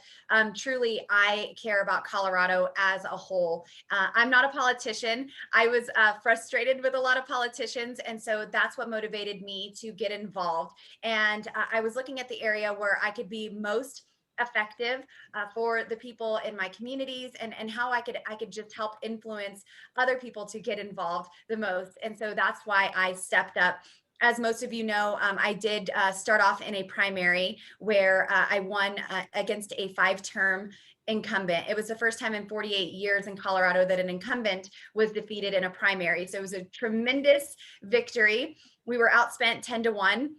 truly I care about Colorado as a whole. I'm not a politician. I was frustrated with a lot of politicians, and so that's what motivated me to get involved. And I was looking at the area where I could be most effective for the people in my communities, and how I could just help influence other people to get involved the most. And so that's why I stepped up. As most of you know, I did start off in a primary where I won against a 5-term incumbent. It was the first time in 48 years in Colorado that an incumbent was defeated in a primary. So it was a tremendous victory. We were outspent 10-1.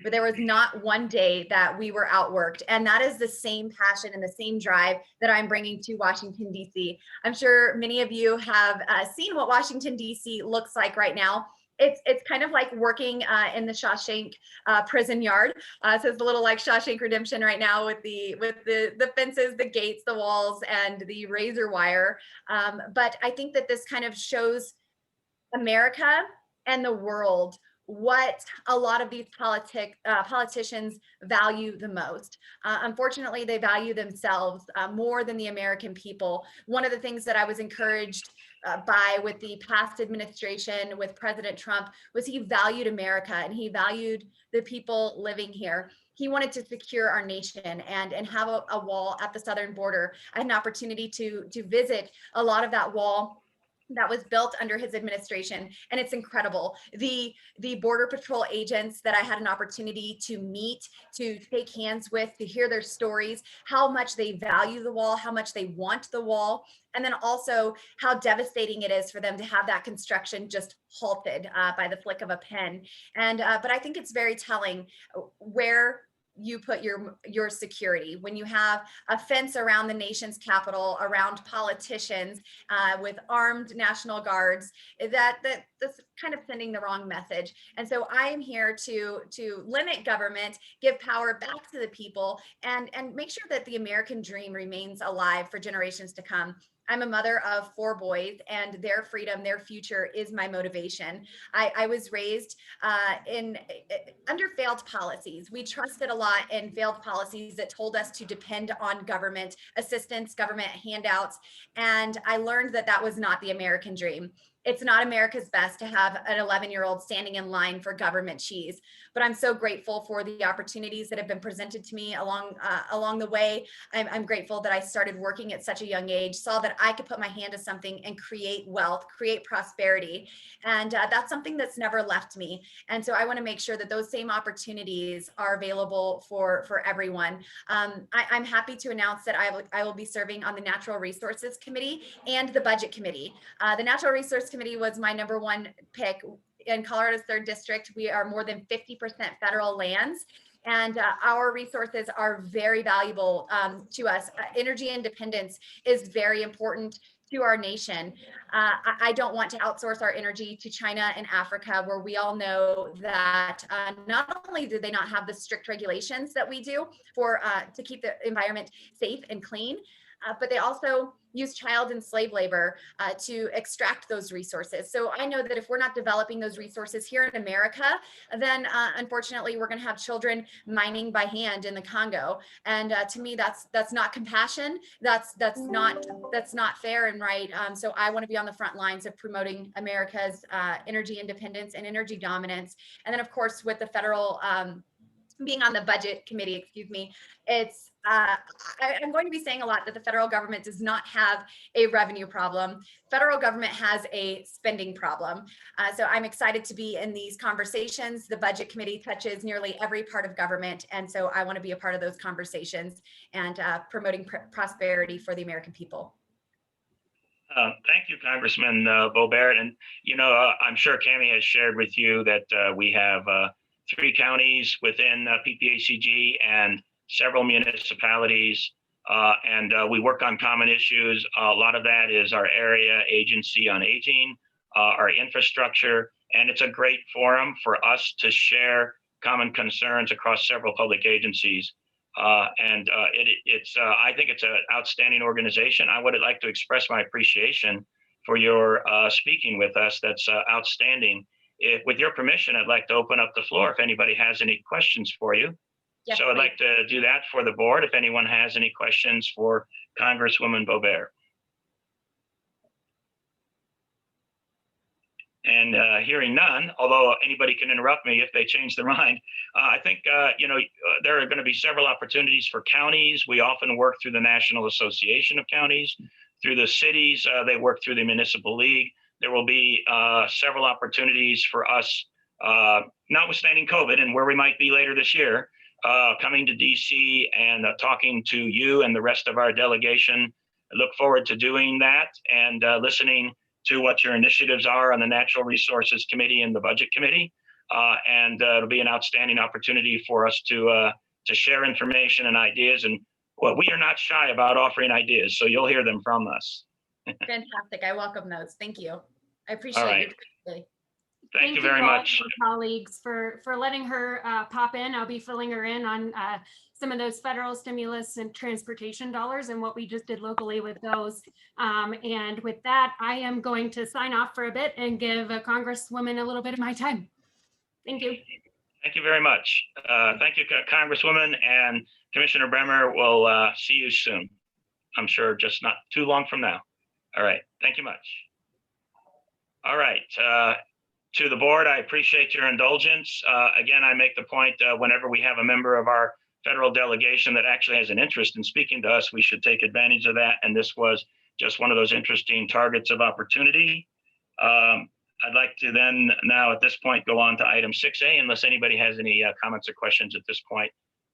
But there was not one day that we were outworked. And that is the same passion and the same drive that I'm bringing to Washington, D.C. I'm sure many of you have seen what Washington, D.C. looks like right now. It's kind of like working in the Shawshank prison yard. So it's a little like Shawshank Redemption right now with the fences, the gates, the walls, and the razor wire. But I think that this kind of shows America and the world what a lot of these politicians value the most. Unfortunately, they value themselves more than the American people. One of the things that I was encouraged by with the past administration with President Trump was he valued America and he valued the people living here. He wanted to secure our nation and have a wall at the southern border. I had an opportunity to visit a lot of that wall that was built under his administration, and it's incredible. The Border Patrol agents that I had an opportunity to meet, to shake hands with, to hear their stories, how much they value the wall, how much they want the wall, and then also how devastating it is for them to have that construction just halted by the flick of a pen. And but I think it's very telling where you put your security when you have a fence around the nation's capital, around politicians with armed National Guards. That's kind of sending the wrong message. And so I am here to limit government, give power back to the people, and make sure that the American dream remains alive for generations to come. I'm a mother of 4 boys, and their freedom, their future is my motivation. I was raised under failed policies. We trusted a lot in failed policies that told us to depend on government assistance, government handouts, and I learned that that was not the American dream. It's not America's best to have an 11-year-old standing in line for government cheese, but I'm so grateful for the opportunities that have been presented to me along the way. I'm grateful that I started working at such a young age, saw that I could put my hand to something and create wealth, create prosperity, and that's something that's never left me. And so I want to make sure that those same opportunities are available for everyone. I'm happy to announce that I will be serving on the Natural Resources Committee and the Budget Committee. The Natural Resource Committee was my #1 pick. In Colorado's 3rd district, we are more than 50% federal lands, and our resources are very valuable to us. Energy independence is very important to our nation. I don't want to outsource our energy to China and Africa, where we all know that not only do they not have the strict regulations that we do to keep the environment safe and clean, but they also use child and slave labor to extract those resources. So I know that if we're not developing those resources here in America, then unfortunately we're going to have children mining by hand in the Congo. And to me, that's not compassion. That's not fair and right. So I want to be on the front lines of promoting America's energy independence and energy dominance. And then, of course, with the federal being on the budget committee, excuse me, it's I'm going to be saying a lot that the federal government does not have a revenue problem. Federal government has a spending problem. So I'm excited to be in these conversations. The budget committee touches nearly every part of government. And so I want to be a part of those conversations and promoting prosperity for the American people. Thank you, Congressman Bo Barrett. And, I'm sure Cammie has shared with you that we have 3 counties within PPACG and several municipalities, and we work on common issues. A lot of that is our area agency on aging, our infrastructure, and it's a great forum for us to share common concerns across several public agencies. I think it's an outstanding organization. I would like to express my appreciation for your speaking with us. That's outstanding. With your permission, I'd like to open up the floor if anybody has any questions for you. Yes, so I'd please. like to do that for the board. If anyone has any questions for Congresswoman Boebert. And hearing none, although anybody can interrupt me if they change their mind, I think, there are going to be several opportunities for counties. We often work through the National Association of Counties, through the cities. They work through the Municipal League. There will be several opportunities for us, notwithstanding COVID and where we might be later this year, coming to DC and talking to you and the rest of our delegation. I look forward to doing that and listening to what your initiatives are on the Natural Resources Committee and the Budget Committee. And it'll be an outstanding opportunity for us to share information and ideas. And well, we are not shy about offering ideas, so you'll hear them from us. Fantastic. I welcome those. Thank you. I appreciate right. your Thank you very much. Colleagues for letting her pop in. I'll be filling her in on some of those federal stimulus and transportation dollars and what we just did locally with those. And with that, I am going to sign off for a bit and give a Congresswoman a little bit of my time. Thank you. Thank you very much. Thank you, Congresswoman, and Commissioner Bremer. We'll see you soon. I'm sure just not too long from now. All right. Thank you much. All right. To the board, I appreciate your indulgence. Again, I make the point whenever we have a member of our federal delegation that actually has an interest in speaking to us, we should take advantage of that. And this was just one of those interesting targets of opportunity. I'd like to then now at this point go on to item 6A, unless anybody has any comments or questions at this point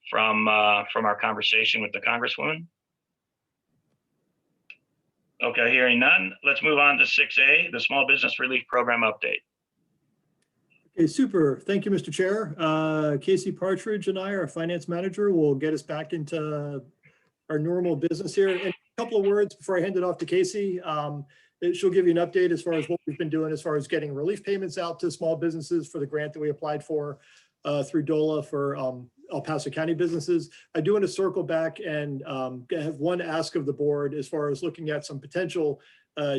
from our conversation with the Congresswoman. Okay, hearing none, let's move on to 6A, the Small Business Relief Program update. Okay, super. Thank you, Mr. Chair. Casey Partridge and I, our finance manager, will get us back into our normal business here. And a couple of words before I hand it off to Casey. She'll give you an update as far as what we've been doing as far as getting relief payments out to small businesses for the grant that we applied for through DOLA for El Paso County businesses. I do want to circle back and have one ask of the board as far as looking at some potential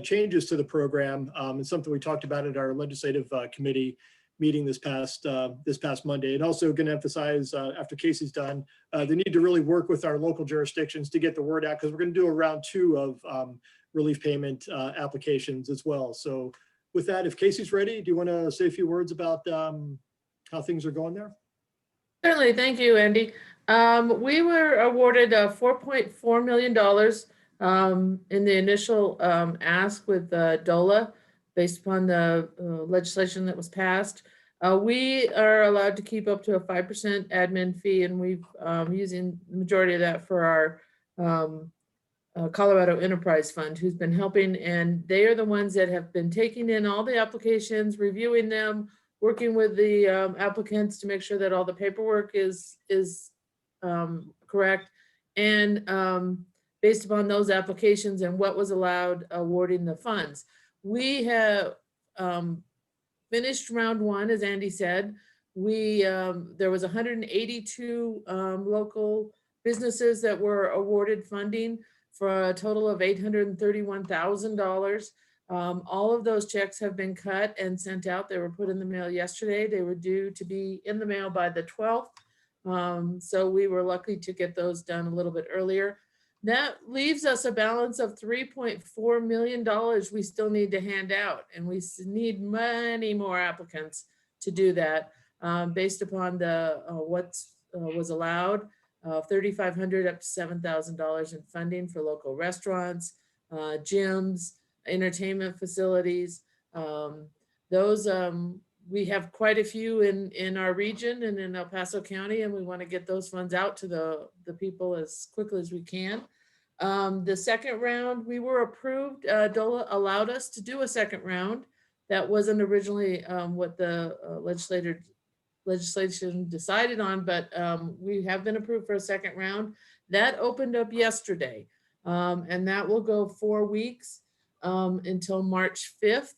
changes to the program. And something we talked about at our legislative committee meeting this past Monday. And also going to emphasize after Casey's done, the need to really work with our local jurisdictions to get the word out, because we're going to do a round 2 of relief payment applications as well. So with that, if Casey's ready, do you want to say a few words about how things are going there? Certainly. Thank you, Andy. We were awarded $4.4 million in the initial ask with DOLA based upon the legislation that was passed. We are allowed to keep up to a 5% admin fee, and we've using the majority of that for our Colorado Enterprise Fund, who's been helping, and they are the ones that have been taking in all the applications, reviewing them, working with the applicants to make sure that all the paperwork is correct, and based upon those applications and what was allowed, awarding the funds. We have finished round 1, as Andy said. There was 182 local businesses that were awarded funding for a total of $831,000. All of those checks have been cut and sent out. They were put in the mail yesterday. They were due to be in the mail by the 12th. So we were lucky to get those done a little bit earlier. That leaves us a balance of $3.4 million we still need to hand out. And we need many more applicants to do that based upon the what was allowed, $3,500 up to $7,000 in funding for local restaurants, gyms, entertainment facilities. Those we have quite a few in our region and in El Paso County, and we want to get those funds out to the people as quickly as we can. The second round, we were approved. DOLA allowed us to do a second round. That wasn't originally what the legislation decided on, but we have been approved for a second round. That opened up yesterday, and that will go 4 weeks until March 5th.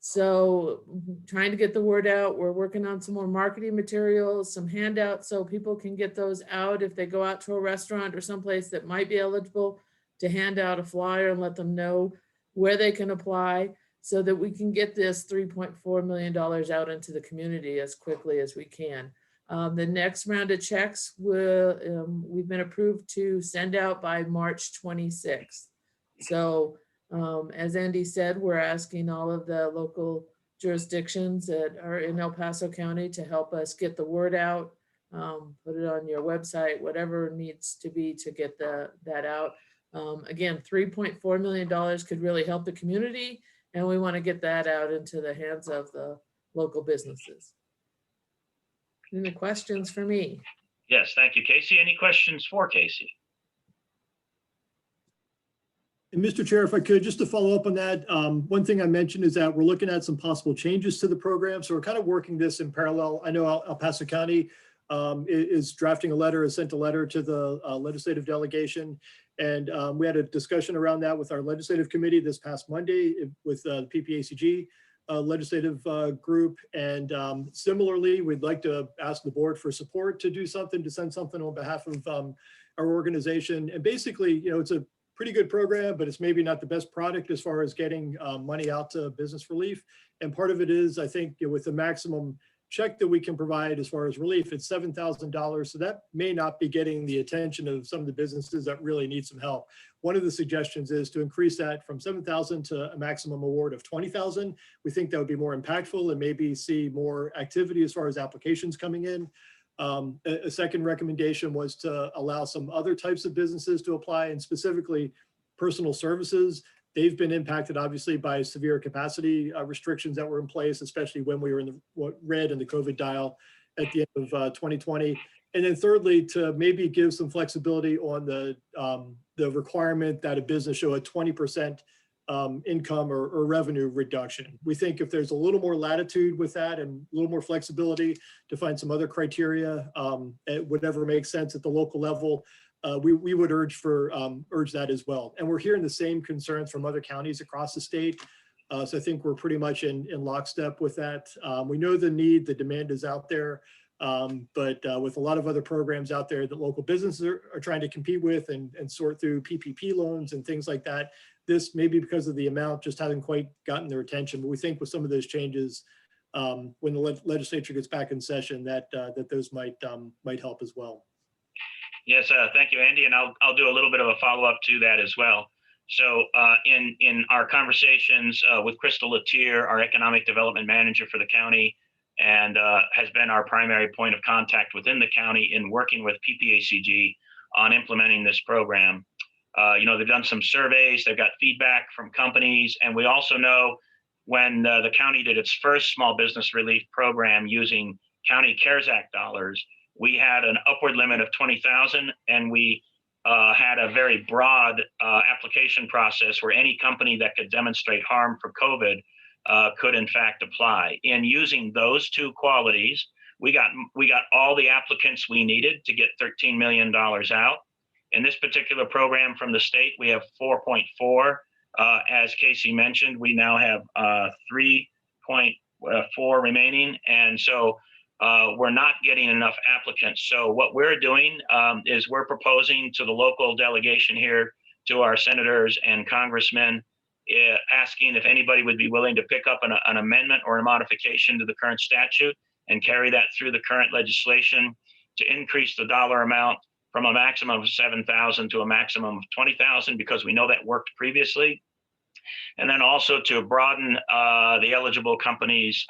So trying to get the word out. We're working on some more marketing materials, some handouts, so people can get those out if they go out to a restaurant or someplace that might be eligible, to hand out a flyer and let them know where they can apply, so that we can get this $3.4 million out into the community as quickly as we can. The next round of checks we've been approved to send out by March 26th. So as Andy said, we're asking all of the local jurisdictions that are in El Paso County to help us get the word out, put it on your website, whatever needs to be to get that out. Again, $3.4 million could really help the community, and we want to get that out into the hands of the local businesses. Any questions for me? Yes, thank you, Casey. Any questions for Casey? And Mr. Chair, if I could, just to follow up on that, one thing I mentioned is that we're looking at some possible changes to the program. So we're kind of working this in parallel. I know El Paso County is drafting a letter, has sent a letter to the legislative delegation. And we had a discussion around that with our legislative committee this past Monday with the PPACG legislative group. And similarly, we'd like to ask the board for support to do something, to send something on behalf of our organization. And basically, you know, it's a pretty good program, but it's maybe not the best product as far as getting money out to business relief. And part of it is, I think, you know, with the maximum check that we can provide as far as relief, it's $7,000. So that may not be getting the attention of some of the businesses that really need some help. One of the suggestions is to increase that from $7,000 to a maximum award of $20,000. We think that would be more impactful and maybe see more activity as far as applications coming in. A second recommendation was to allow some other types of businesses to apply, and specifically personal services. They've been impacted obviously by severe capacity restrictions that were in place, especially when we were in the red in the COVID dial at the end of 2020. And then thirdly, to maybe give some flexibility on the requirement that a business show a 20% income or revenue reduction. We think if there's a little more latitude with that and a little more flexibility to find some other criteria, whatever makes sense at the local level, we would urge that as well. And we're hearing the same concerns from other counties across the state. So I think we're pretty much in lockstep with that. We know the need, the demand is out there, but with a lot of other programs out there that local businesses are trying to compete with and sort through PPP loans and things like that, this maybe because of the amount just hasn't quite gotten their attention. But we think with some of those changes, when the legislature gets back in session, that those might help as well. Yes, thank you, Andy. And I'll do a little bit of a follow-up to that as well. So in our conversations with Crystal Latier, our economic development manager for the county, and has been our primary point of contact within the county in working with PPACG on implementing this program. You know, they've done some surveys, they've got feedback from companies, and we also know when the county did its first small business relief program using County CARES Act dollars, we had an upward limit of 20,000, and we had a very broad application process where any company that could demonstrate harm for COVID could in fact apply. In using those two qualities, we got all the applicants we needed to get $13 million out. In this particular program from the state, we have 4.4. As Casey mentioned, we now have 3.4 remaining. And so we're not getting enough applicants. So what we're doing is we're proposing to the local delegation here, to our senators and congressmen, asking if anybody would be willing to pick up an amendment or a modification to the current statute and carry that through the current legislation to increase the dollar amount from a maximum of 7,000 to a maximum of 20,000, because we know that worked previously. And then also to broaden the eligible companies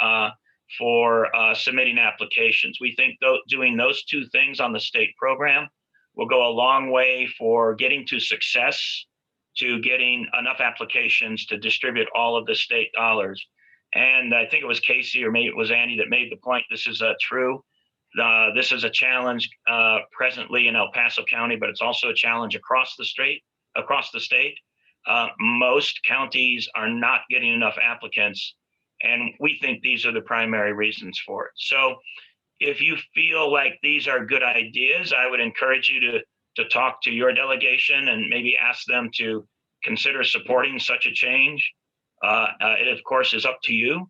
for submitting applications. We think doing those two things on the state program will go a long way for getting to success, to getting enough applications to distribute all of the state dollars. And I think it was Casey, or maybe it was Andy, that made the point. This is true. This is a challenge presently in El Paso County, but it's also a challenge across the state. Most counties are not getting enough applicants, and we think these are the primary reasons for it. So if you feel like these are good ideas, I would encourage you to talk to your delegation and maybe ask them to consider supporting such a change. It, of course, is up to you.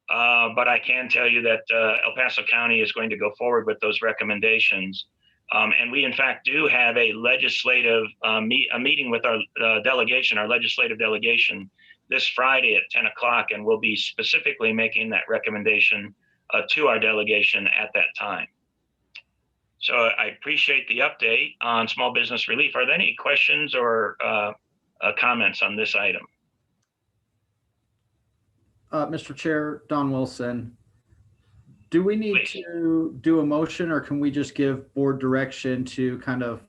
But I can tell you that El Paso County is going to go forward with those recommendations. And we, in fact, do have a legislative a meeting with our delegation, our legislative delegation, this Friday at 10 o'clock, and we'll be specifically making that recommendation to our delegation at that time. So I appreciate the update on small business relief. Are there any questions or comments on this item? Mr. Chair, Don Wilson, do we need to do a motion, or can we just give board direction to kind of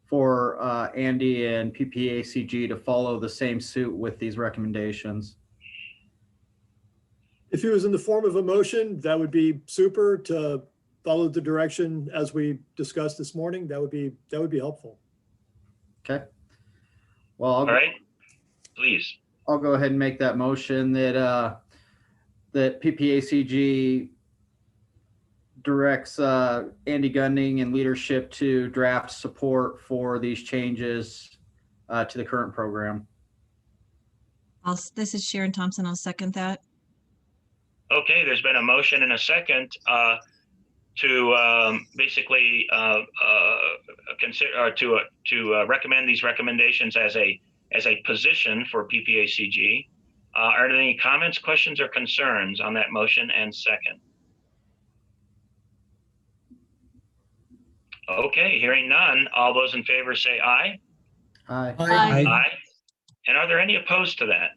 for Andy and PPACG to follow the same suit with these recommendations? If it was in the form of a motion, that would be super. To follow the direction as we discussed this morning, that would be helpful. Okay. Well, all right, please. I'll go ahead and make that motion that that PPACG directs Andy Gunding and leadership to draft support for these changes to the current program. This is Sharon Thompson. I'll second that. Okay, there's been a motion and a second to basically consider or to recommend these recommendations as a position for PPACG. Are there any comments, questions, or concerns on that motion and second? Okay, hearing none. All those in favor say aye. Aye. Aye. Aye. And are there any opposed to that?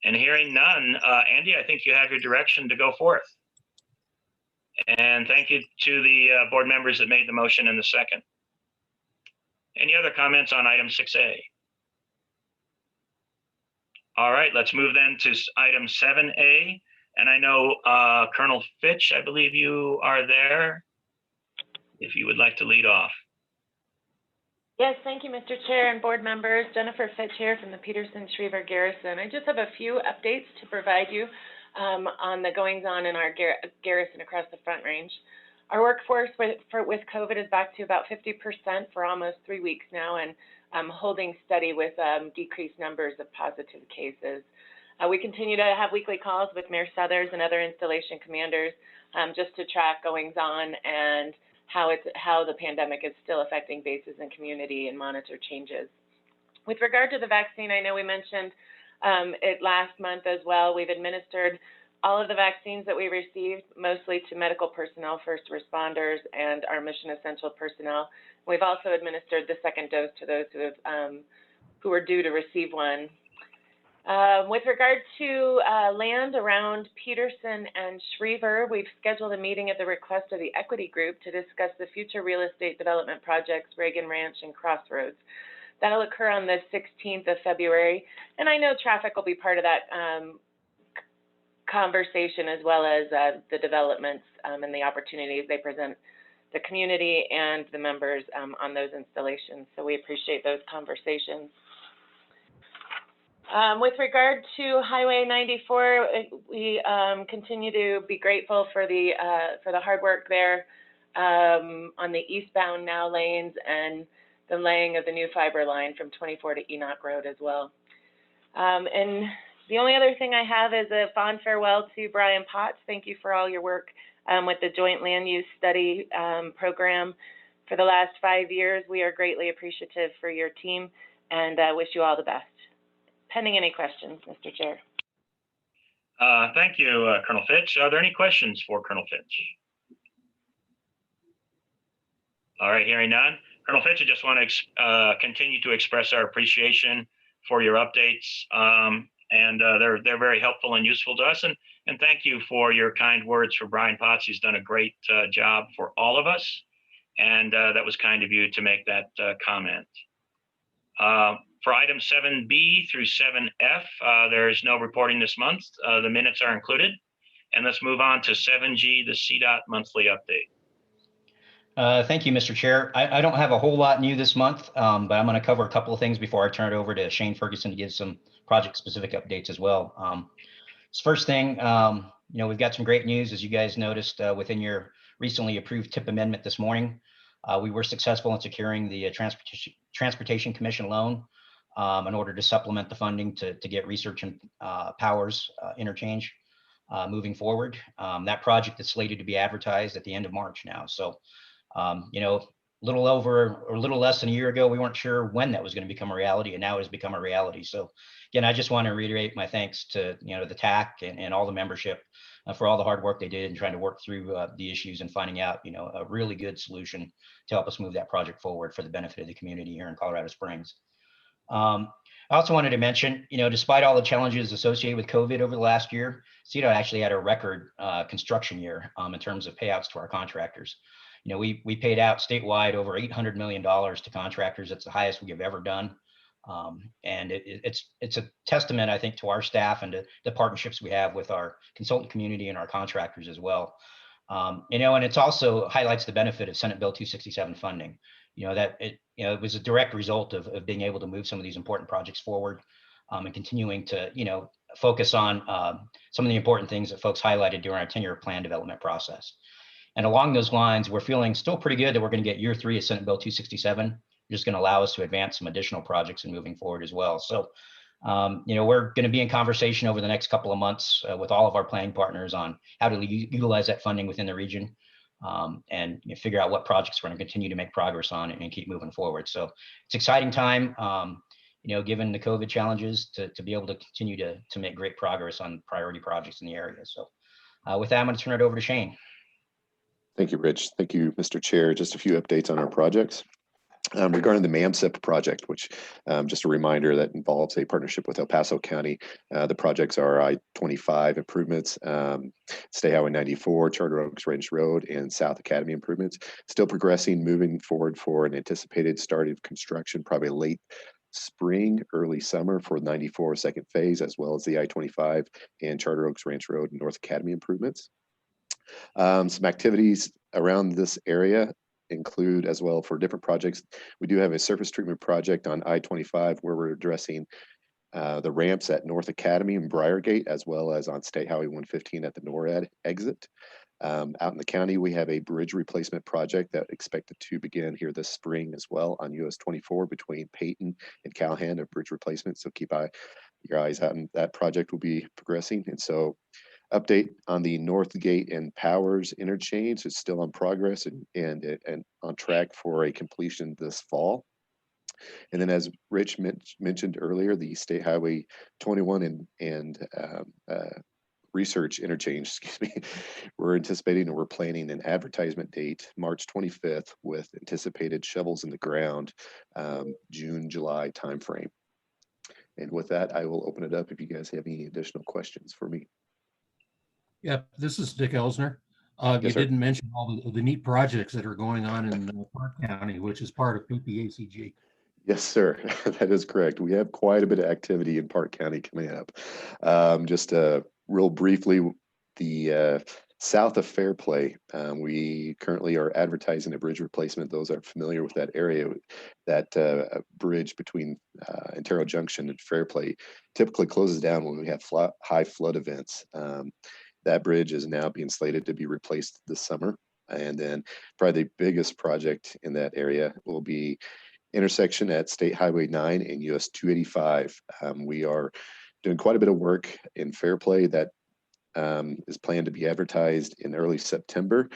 And hearing none, Andy, I think you have your direction to go forth. And thank you to the board members that made the motion in the second. Any other comments on item 6A? All right, let's move then to item 7A. And I know Colonel Fitch, I believe you are there. If you would like to lead off. Yes, thank you, Mr. Chair and board members. Jennifer Fitch here from the Peterson-Schriever Garrison. I just have a few updates to provide you on the goings-on in our garrison across the Front Range. Our workforce with COVID is back to about 50% for almost 3 weeks now, and holding steady with decreased numbers of positive cases. We continue to have weekly calls with Mayor Southers and other installation commanders just to track goings-on and how the pandemic is still affecting bases and community and monitor changes. With regard to the vaccine, I know we mentioned it last month as well. We've administered all of the vaccines that we received, mostly to medical personnel, first responders, and our mission essential personnel. We've also administered the second dose to those who are due to receive one. With regard to land around Peterson and Schriever, we've scheduled a meeting at the request of the Equity Group to discuss the future real estate development projects, Reagan Ranch and Crossroads. That'll occur on the 16th of February, and I know traffic will be part of that conversation, as well as the developments and the opportunities they present the community and the members on those installations. So we appreciate those conversations. With regard to Highway 94, we continue to be grateful for the hard work there on the eastbound now lanes and the laying of the new fiber line from 24 to Enoch Road as well. And the only other thing I have is a fond farewell to Brian Potts. Thank you for all your work with the Joint Land Use Study program for the last 5 years. We are greatly appreciative for your team and wish you all the best. Pending any questions, Mr. Chair. Thank you, Colonel Fitch. Are there any questions for Colonel Fitch? All right, hearing none. Colonel Fitch, I just want to continue to express our appreciation for your updates. And they're very helpful and useful to us. And thank you for your kind words for Brian Potts. He's done a great job for all of us. And that was kind of you to make that comment. For items 7B through 7F, there is no reporting this month. The minutes are included. And let's move on to 7G, the Cdot monthly update. Thank you, Mr. Chair. I don't have a whole lot new this month, but I'm going to cover a couple of things before I turn it over to Shane Ferguson to give some project-specific updates as well. First thing, we've got some great news, as you guys noticed within your recently approved TIP amendment this morning. We were successful in securing the Transportation Commission loan in order to supplement the funding to get research and powers interchange moving forward. That project is slated to be advertised at the end of March now. So, little over or a little less than a year ago, we weren't sure when that was going to become a reality, and now it has become a reality. So again, I just want to reiterate my thanks to the TAC and all the membership for all the hard work they did in trying to work through the issues and finding out a really good solution to help us move that project forward for the benefit of the community here in Colorado Springs. I also wanted to mention, despite all the challenges associated with COVID over the last year, Cdot actually had a record construction year in terms of payouts to our contractors. We paid out statewide over $800 million to contractors. It's the highest we have ever done. And it's a testament, I think, to our staff and to the partnerships we have with our consultant community and our contractors as well. And it's also highlights the benefit of Senate Bill 267 funding. It was a direct result of being able to move some of these important projects forward and continuing to, focus on some of the important things that folks highlighted during our 10-year plan development process. And along those lines, we're feeling still pretty good that we're going to get year 3 of Senate Bill 267, just going to allow us to advance some additional projects and moving forward as well. So, we're going to be in conversation over the next couple of months with all of our planning partners on how to utilize that funding within the region and figure out what projects we're going to continue to make progress on and keep moving forward. So it's exciting time, given the COVID challenges to be able to continue to make great progress on priority projects in the area. So with that, I'm going to turn it over to Shane. Thank you, Rich. Thank you, Mr. Chair. Just a few updates on our projects. Regarding the MAMSIP project, which just a reminder that involves a partnership with El Paso County. The projects are I-25 improvements, State Highway 94, Charter Oaks Ranch Road, and South Academy improvements. Still progressing, moving forward for an anticipated start of construction, probably late spring, early summer for 94 second phase, as well as the I-25 and Charter Oaks Ranch Road and North Academy improvements. Some activities around this area include as well for different projects. We do have a surface treatment project on I-25 where we're addressing the ramps at North Academy and Briargate, as well as on State Highway 115 at the NORAD exit. Out in the county, we have a bridge replacement project that expected to begin here this spring as well on US 24 between Peyton and Calhan, a bridge replacement. So keep your eyes out, and that project will be progressing. And so update on the Northgate and Powers interchange is still on progress and on track for a completion this fall. And then, as Rich mentioned earlier, the State Highway 21 and Research interchange, excuse me, we're anticipating and we're planning an advertisement date March 25th with anticipated shovels in the ground June, July timeframe. And with that, I will open it up if you guys have any additional questions for me. Yeah, this is Dick Elsner. Yes, you sir. didn't mention all the neat projects that are going on in Park County, which is part of PPACG. Yes, sir. That is correct. We have quite a bit of activity in Park County coming up. Just real briefly, the south of Fairplay, we currently are advertising a bridge replacement. Those are familiar with that area, that bridge between Antero Junction and Fairplay typically closes down when we have high flood events. That bridge is now being slated to be replaced this summer. And then probably the biggest project in that area will be intersection at State Highway 9 and US 285. We are doing quite a bit of work in Fairplay that is planned to be advertised in early September.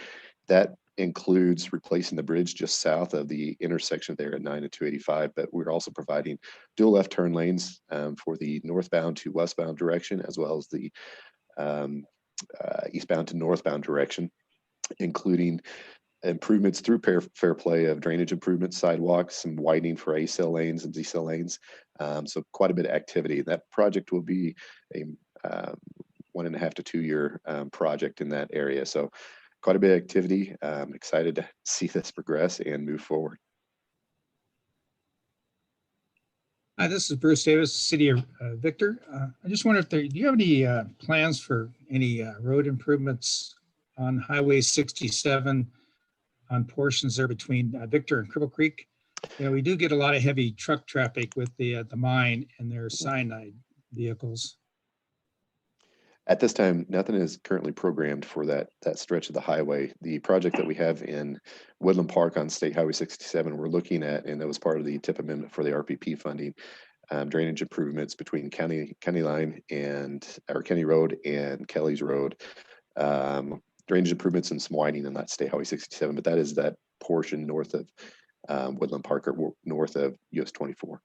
That includes replacing the bridge just south of the intersection there at 9 and 285, but we're also providing dual left turn lanes for the northbound to westbound direction, as well as the eastbound to northbound direction, including improvements through Fairplay of drainage improvements, sidewalks, some widening for A-cell lanes and Z-cell lanes. So quite a bit of activity. That project will be a 1.5 to 2 year project in that area. So quite a bit of activity. Excited to see this progress and move forward. Hi, this is Bruce Davis, City of Victor. I just wonder do you have any plans for any road improvements on Highway 67 on portions there between Victor and Cripple Creek? We do get a lot of heavy truck traffic with the mine and their cyanide vehicles. At this time, nothing is currently programmed for that stretch of the highway. The project that we have in Woodland Park on State Highway 67, we're looking at, and that was part of the TIP amendment for the RPP funding, drainage improvements between County Line and or County Road and Kelly's Road, drainage improvements and some widening on that State Highway 67. But that is that portion north of Woodland Park, or north of US 24.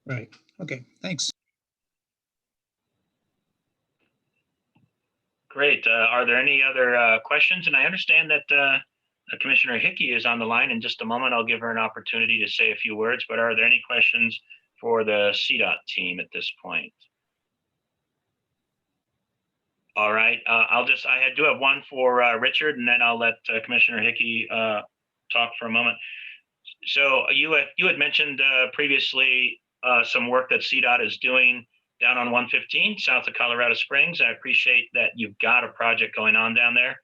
Right. Okay, thanks. Great. Are there any other questions? And I understand that Commissioner Hickey is on the line. In just a moment, I'll give her an opportunity to say a few words, but are there any questions for the Cdot team at this point? All right, I do have one for Richard, and then I'll let Commissioner Hickey talk for a moment. So you had mentioned previously some work that Cdot is doing down on 115 south of Colorado Springs. I appreciate that you've got a project going on down there.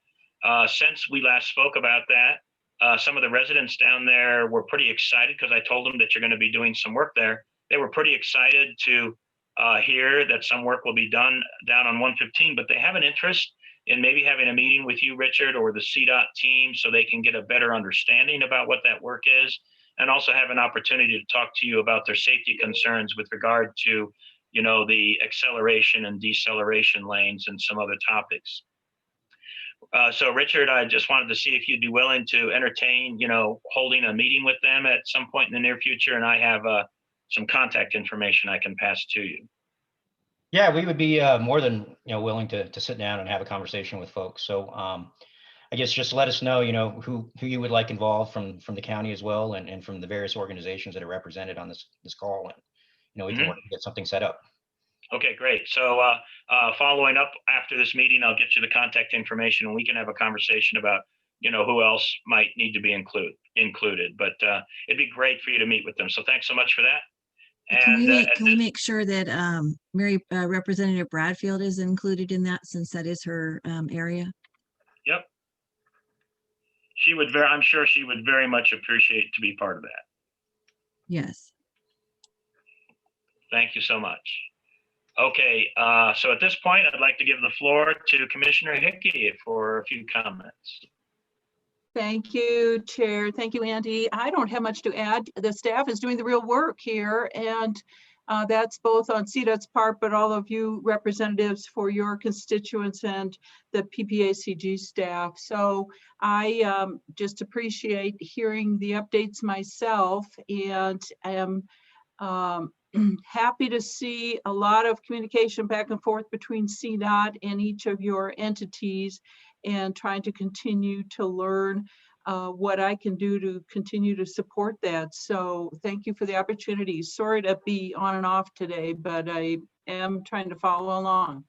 Since we last spoke about that, some of the residents down there were pretty excited because I told them that you're going to be doing some work there. They were pretty excited to hear that some work will be done down on 115, but they have an interest in maybe having a meeting with you, Richard, or the Cdot team so they can get a better understanding about what that work is, and also have an opportunity to talk to you about their safety concerns with regard to, you know, the acceleration and deceleration lanes and some other topics. So Richard, I just wanted to see if you'd be willing to entertain, you know, holding a meeting with them at some point in the near future, and I have some contact information I can pass to you. Yeah, we would be more than willing to sit down and have a conversation with folks. So I guess just let us know, who you would like involved from the county as well, and from the various organizations that are represented on this call, and we can work to get something set up. Okay, great. So following up after this meeting, I'll get you the contact information, and we can have a conversation about who else might need to be included. But it'd be great for you to meet with them. So thanks so much for that. Can we make sure that Representative Bradfield is included in that, since that is her area? Yep. I'm sure she would very much appreciate to be part of that. Yes. Thank you so much. Okay, so at this point, I'd like to give the floor to Commissioner Hickey for a few comments. Thank you, Chair. Thank you, Andy. I don't have much to add. The staff is doing the real work here, and that's both on Cdot's part, but all of you representatives for your constituents and the PPACG staff. So I just appreciate hearing the updates myself, and am happy to see a lot of communication back and forth between Cdot and each of your entities, and trying to continue to learn what I can do to continue to support that. So thank you for the opportunity. Sorry to be on and off today, but I am trying to follow along.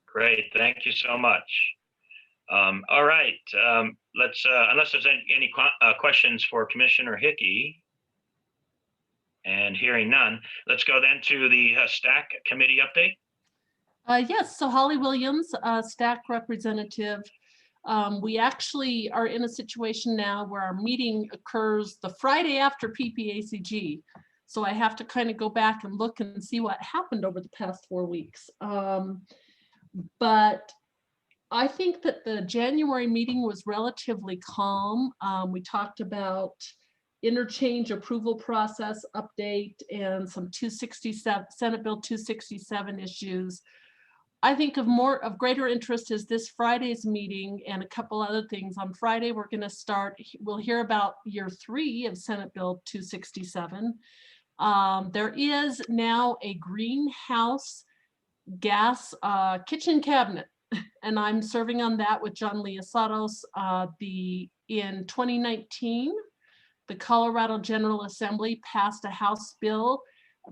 Great, thank you so much. All right, let's, unless there's any questions for Commissioner Hickey, and hearing none, let's go then to the STAC committee update. Yes, so Holly Williams, STAC representative. We actually are in a situation now where our meeting occurs the Friday after PPACG. So I have to kind of go back and look and see what happened over the past 4 weeks. But I think that the January meeting was relatively calm. We talked about interchange approval process update and some 267 Senate Bill 267 issues. I think of greater interest is this Friday's meeting and a couple other things. On Friday, we'll hear about year 3 of Senate Bill 267. There is now a greenhouse gas kitchen cabinet, and I'm serving on that with John Liasados. In 2019, the Colorado General Assembly passed a House bill,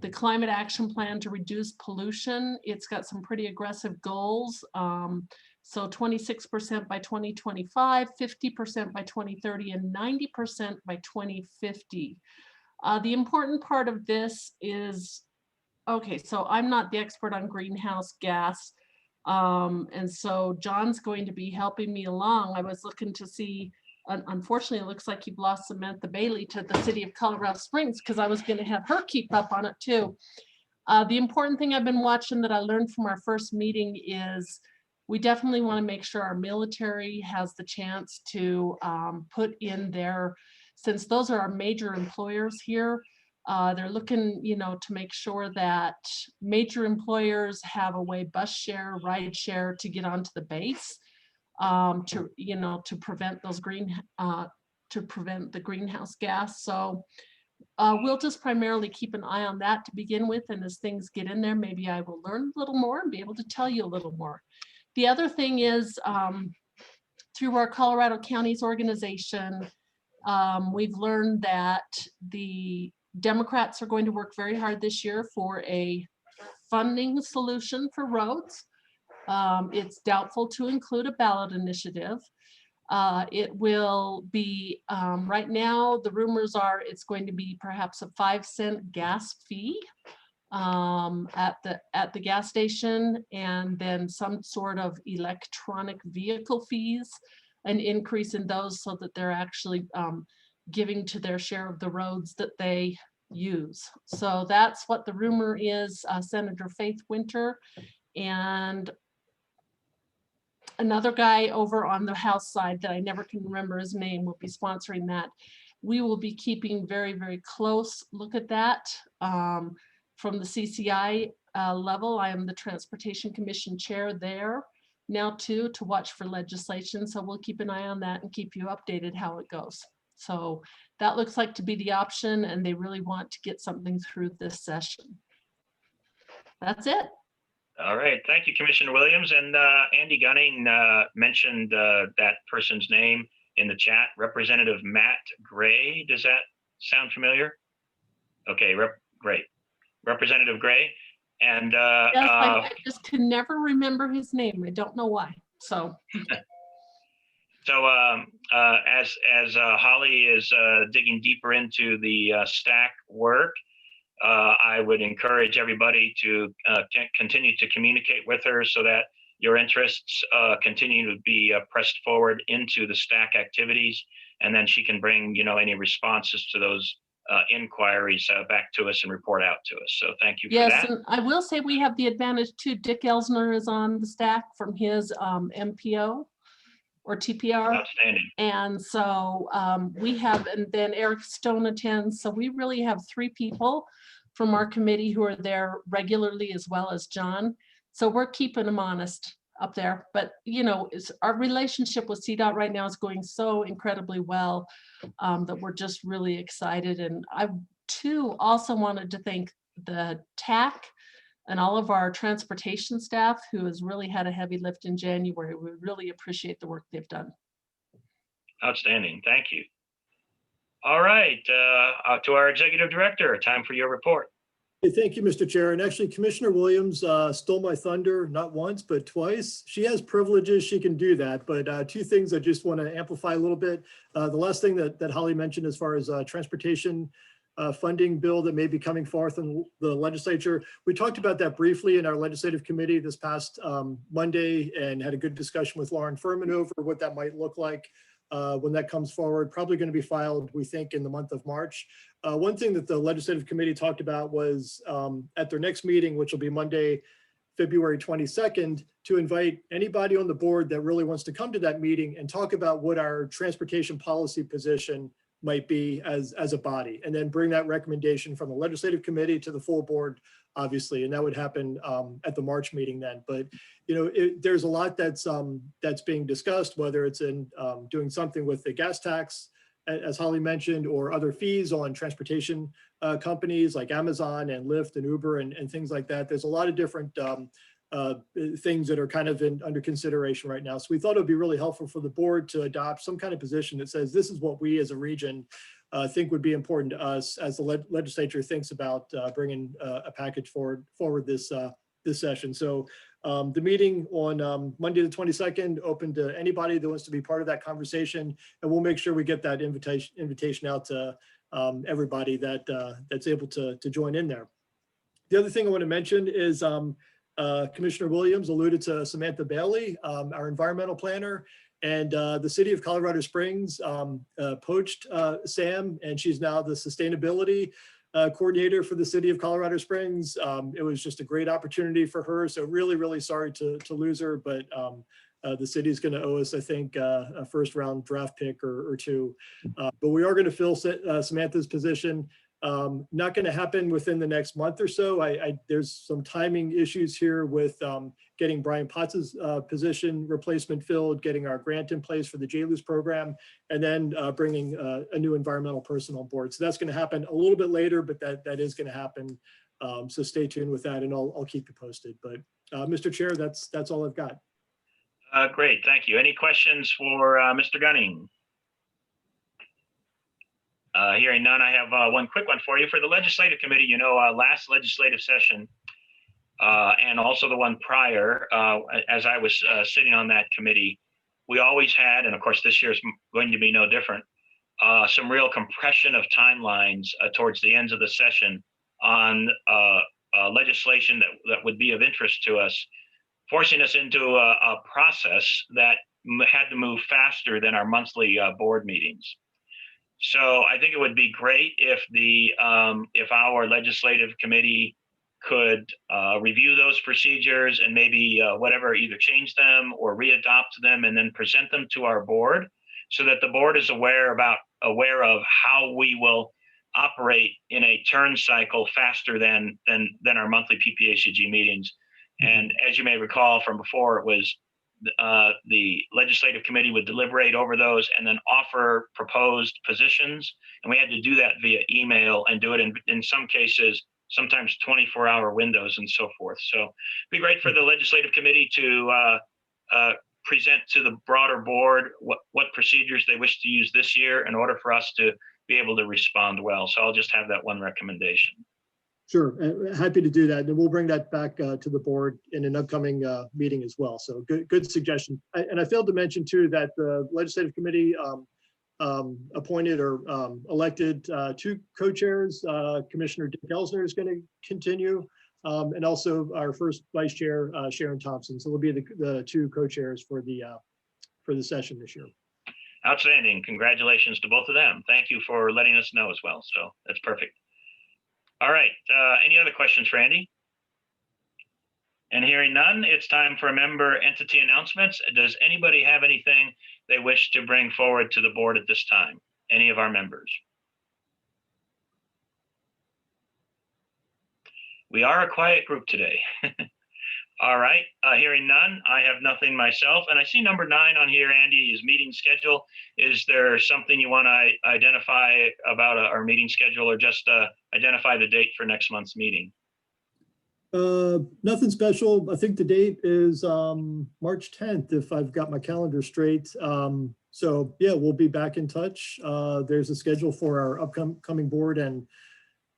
the Climate Action Plan to Reduce Pollution. It's got some pretty aggressive goals. So 26% by 2025, 50% by 2030, and 90% by 2050. The important part of this is, okay, so I'm not the expert on greenhouse gas. And so John's going to be helping me along. I was looking to see, unfortunately, it looks like you've lost Samantha Bailey to the city of Colorado Springs, because I was going to have her keep up on it too. The important thing I've been watching that I learned from our first meeting is we definitely want to make sure our military has the chance to put in their, since those are our major employers here, they're looking, to make sure that major employers have a way, bus share, ride share, to get onto the base. To prevent those to prevent the greenhouse gas. So we'll just primarily keep an eye on that to begin with. And as things get in there, maybe I will learn a little more and be able to tell you a little more. The other thing is through our Colorado Counties organization, we've learned that the Democrats are going to work very hard this year for a funding solution for roads. It's doubtful to include a ballot initiative. It will be, right now, the rumors are it's going to be perhaps a 5-cent gas fee at the gas station, and then some sort of electronic vehicle fees, an increase in those so that they're actually giving to their share of the roads that they use. So that's what the rumor is. Senator Faith Winter and another guy over on the House side that I never can remember his name will be sponsoring that. We will be keeping very, very close look at that. From the CCI level, I am the Transportation Commission Chair there now too, to watch for legislation. So we'll keep an eye on that and keep you updated how it goes. So that looks like to be the option, and they really want to get something through this session. That's it. All right, thank you, Commissioner Williams. And Andy Gunning mentioned that person's name in the chat, Representative Matt Gray. Does that sound familiar? Okay, great. Representative Gray. And yes, I just can never remember his name. I don't know why. So. So as Holly is digging deeper into the stack work, I would encourage everybody to continue to communicate with her so that your interests continue to be pressed forward into the stack activities, and then she can bring any responses to those inquiries back to us and report out to us. So thank you for that. Yes, and I will say we have the advantage too. Dick Elsner is on the stack from his MPO or TPR. Outstanding. And so we have, and then Eric Stone attends. So we really have 3 people from our committee who are there regularly, as well as John. So we're keeping them honest up there. But our relationship with Cdot right now is going so incredibly well that we're just really excited. And I too also wanted to thank the TAC and all of our transportation staff who has really had a heavy lift in January. We really appreciate the work they've done. Outstanding, thank you. All right, to our executive director, time for your report. Hey, thank you, Mr. Chair. And actually, Commissioner Williams stole my thunder, not once, but twice. She has privileges, she can do that. But 2 things I just want to amplify a little bit. The last thing that Holly mentioned as far as transportation funding bill that may be coming forth in the legislature. We talked about that briefly in our legislative committee this past Monday and had a good discussion with Lauren Furman over what that might look like when that comes forward. Probably going to be filed, we think, in the month of March. One thing that the legislative committee talked about was at their next meeting, which will be Monday, February 22nd, to invite anybody on the board that really wants to come to that meeting and talk about what our transportation policy position might be as a body, and then bring that recommendation from the legislative committee to the full board, obviously, and that would happen at the March meeting then. But there's a lot that's being discussed, whether it's in doing something with the gas tax, as Holly mentioned, or other fees on transportation companies like Amazon and Lyft and Uber and things like that. There's a lot of different things that are kind of under consideration right now. So we thought it would be really helpful for the board to adopt some kind of position that says this is what we as a region think would be important to us as the legislature thinks about bringing a package forward this session. So the meeting on Monday the 22nd, open to anybody that wants to be part of that conversation, and we'll make sure we get that invitation out to everybody that's able to join in there. The other thing I want to mention is Commissioner Williams alluded to Samantha Bailey, our environmental planner, and the city of Colorado Springs poached Sam, and she's now the sustainability coordinator for the city of Colorado Springs. It was just a great opportunity for her. So really, really sorry to lose her, but the city's going to owe us, I think, a first round draft pick or 2. But we are going to fill Samantha's position. Not going to happen within the next month or so. There's some timing issues here with getting Brian Potts's position replacement filled, getting our grant in place for the JLUS program, and then bringing a new environmental person on board. So that's going to happen a little bit later, but that is going to happen. So stay tuned with that, and I'll keep you posted. But Mr. Chair, that's all I've got. Great, thank you. Any questions for Mr. Gunning? Hearing none, I have one quick one for you. For the legislative committee, you know, last legislative session and also the one prior, as I was sitting on that committee, we always had, and of course this year is going to be no different, some real compression of timelines towards the ends of the session on legislation that would be of interest to us, forcing us into a process that had to move faster than our monthly board meetings. So I think it would be great if if our legislative committee could review those procedures and maybe whatever, either change them or readopt them and then present them to our board, so that the board is aware of how we will operate in a turn cycle faster than our monthly PPACG meetings. And as you may recall from before, it was the legislative committee would deliberate over those and then offer proposed positions. And we had to do that via email and do it in some cases, sometimes 24-hour windows and so forth. So it'd be great for the legislative committee to present to the broader board what procedures they wish to use this year in order for us to be able to respond well. So I'll just have that one recommendation. Sure, happy to do that. And we'll bring that back to the board in an upcoming meeting as well. So good suggestion. And I failed to mention too that the legislative committee appointed or elected 2 co-chairs. Commissioner Dick Elsner is going to continue, and also our first vice chair, Sharon Thompson. So we'll be the 2 co-chairs for the session this year. Outstanding. Congratulations to both of them. Thank you for letting us know as well. So that's perfect. All right, any other questions for Andy? And hearing none, it's time for member entity announcements. Does anybody have anything they wish to bring forward to the board at this time? Any of our members? We are a quiet group today. All right, hearing none, I have nothing myself. And I see number 9 on here, Andy, is meeting schedule. Is there something you want to identify about our meeting schedule, or just identify the date for next month's meeting? Nothing special. I think the date is March 10th, if I've got my calendar straight. So yeah, we'll be back in touch. There's a schedule for our upcoming board and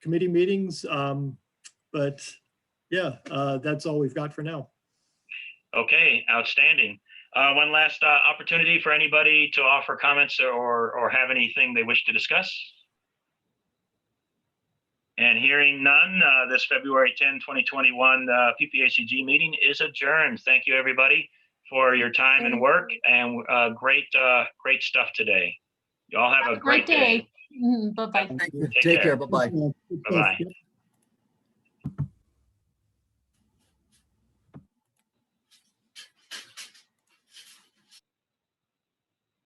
committee meetings. But yeah, that's all we've got for now. Okay, outstanding. One last opportunity for anybody to offer comments or have anything they wish to discuss. And hearing none, this February 10, 2021 PPACG meeting is adjourned. Thank you, everybody, for your time and work, and great stuff today. You all have a great day. Bye-bye. Take care. Bye-bye. Bye-bye.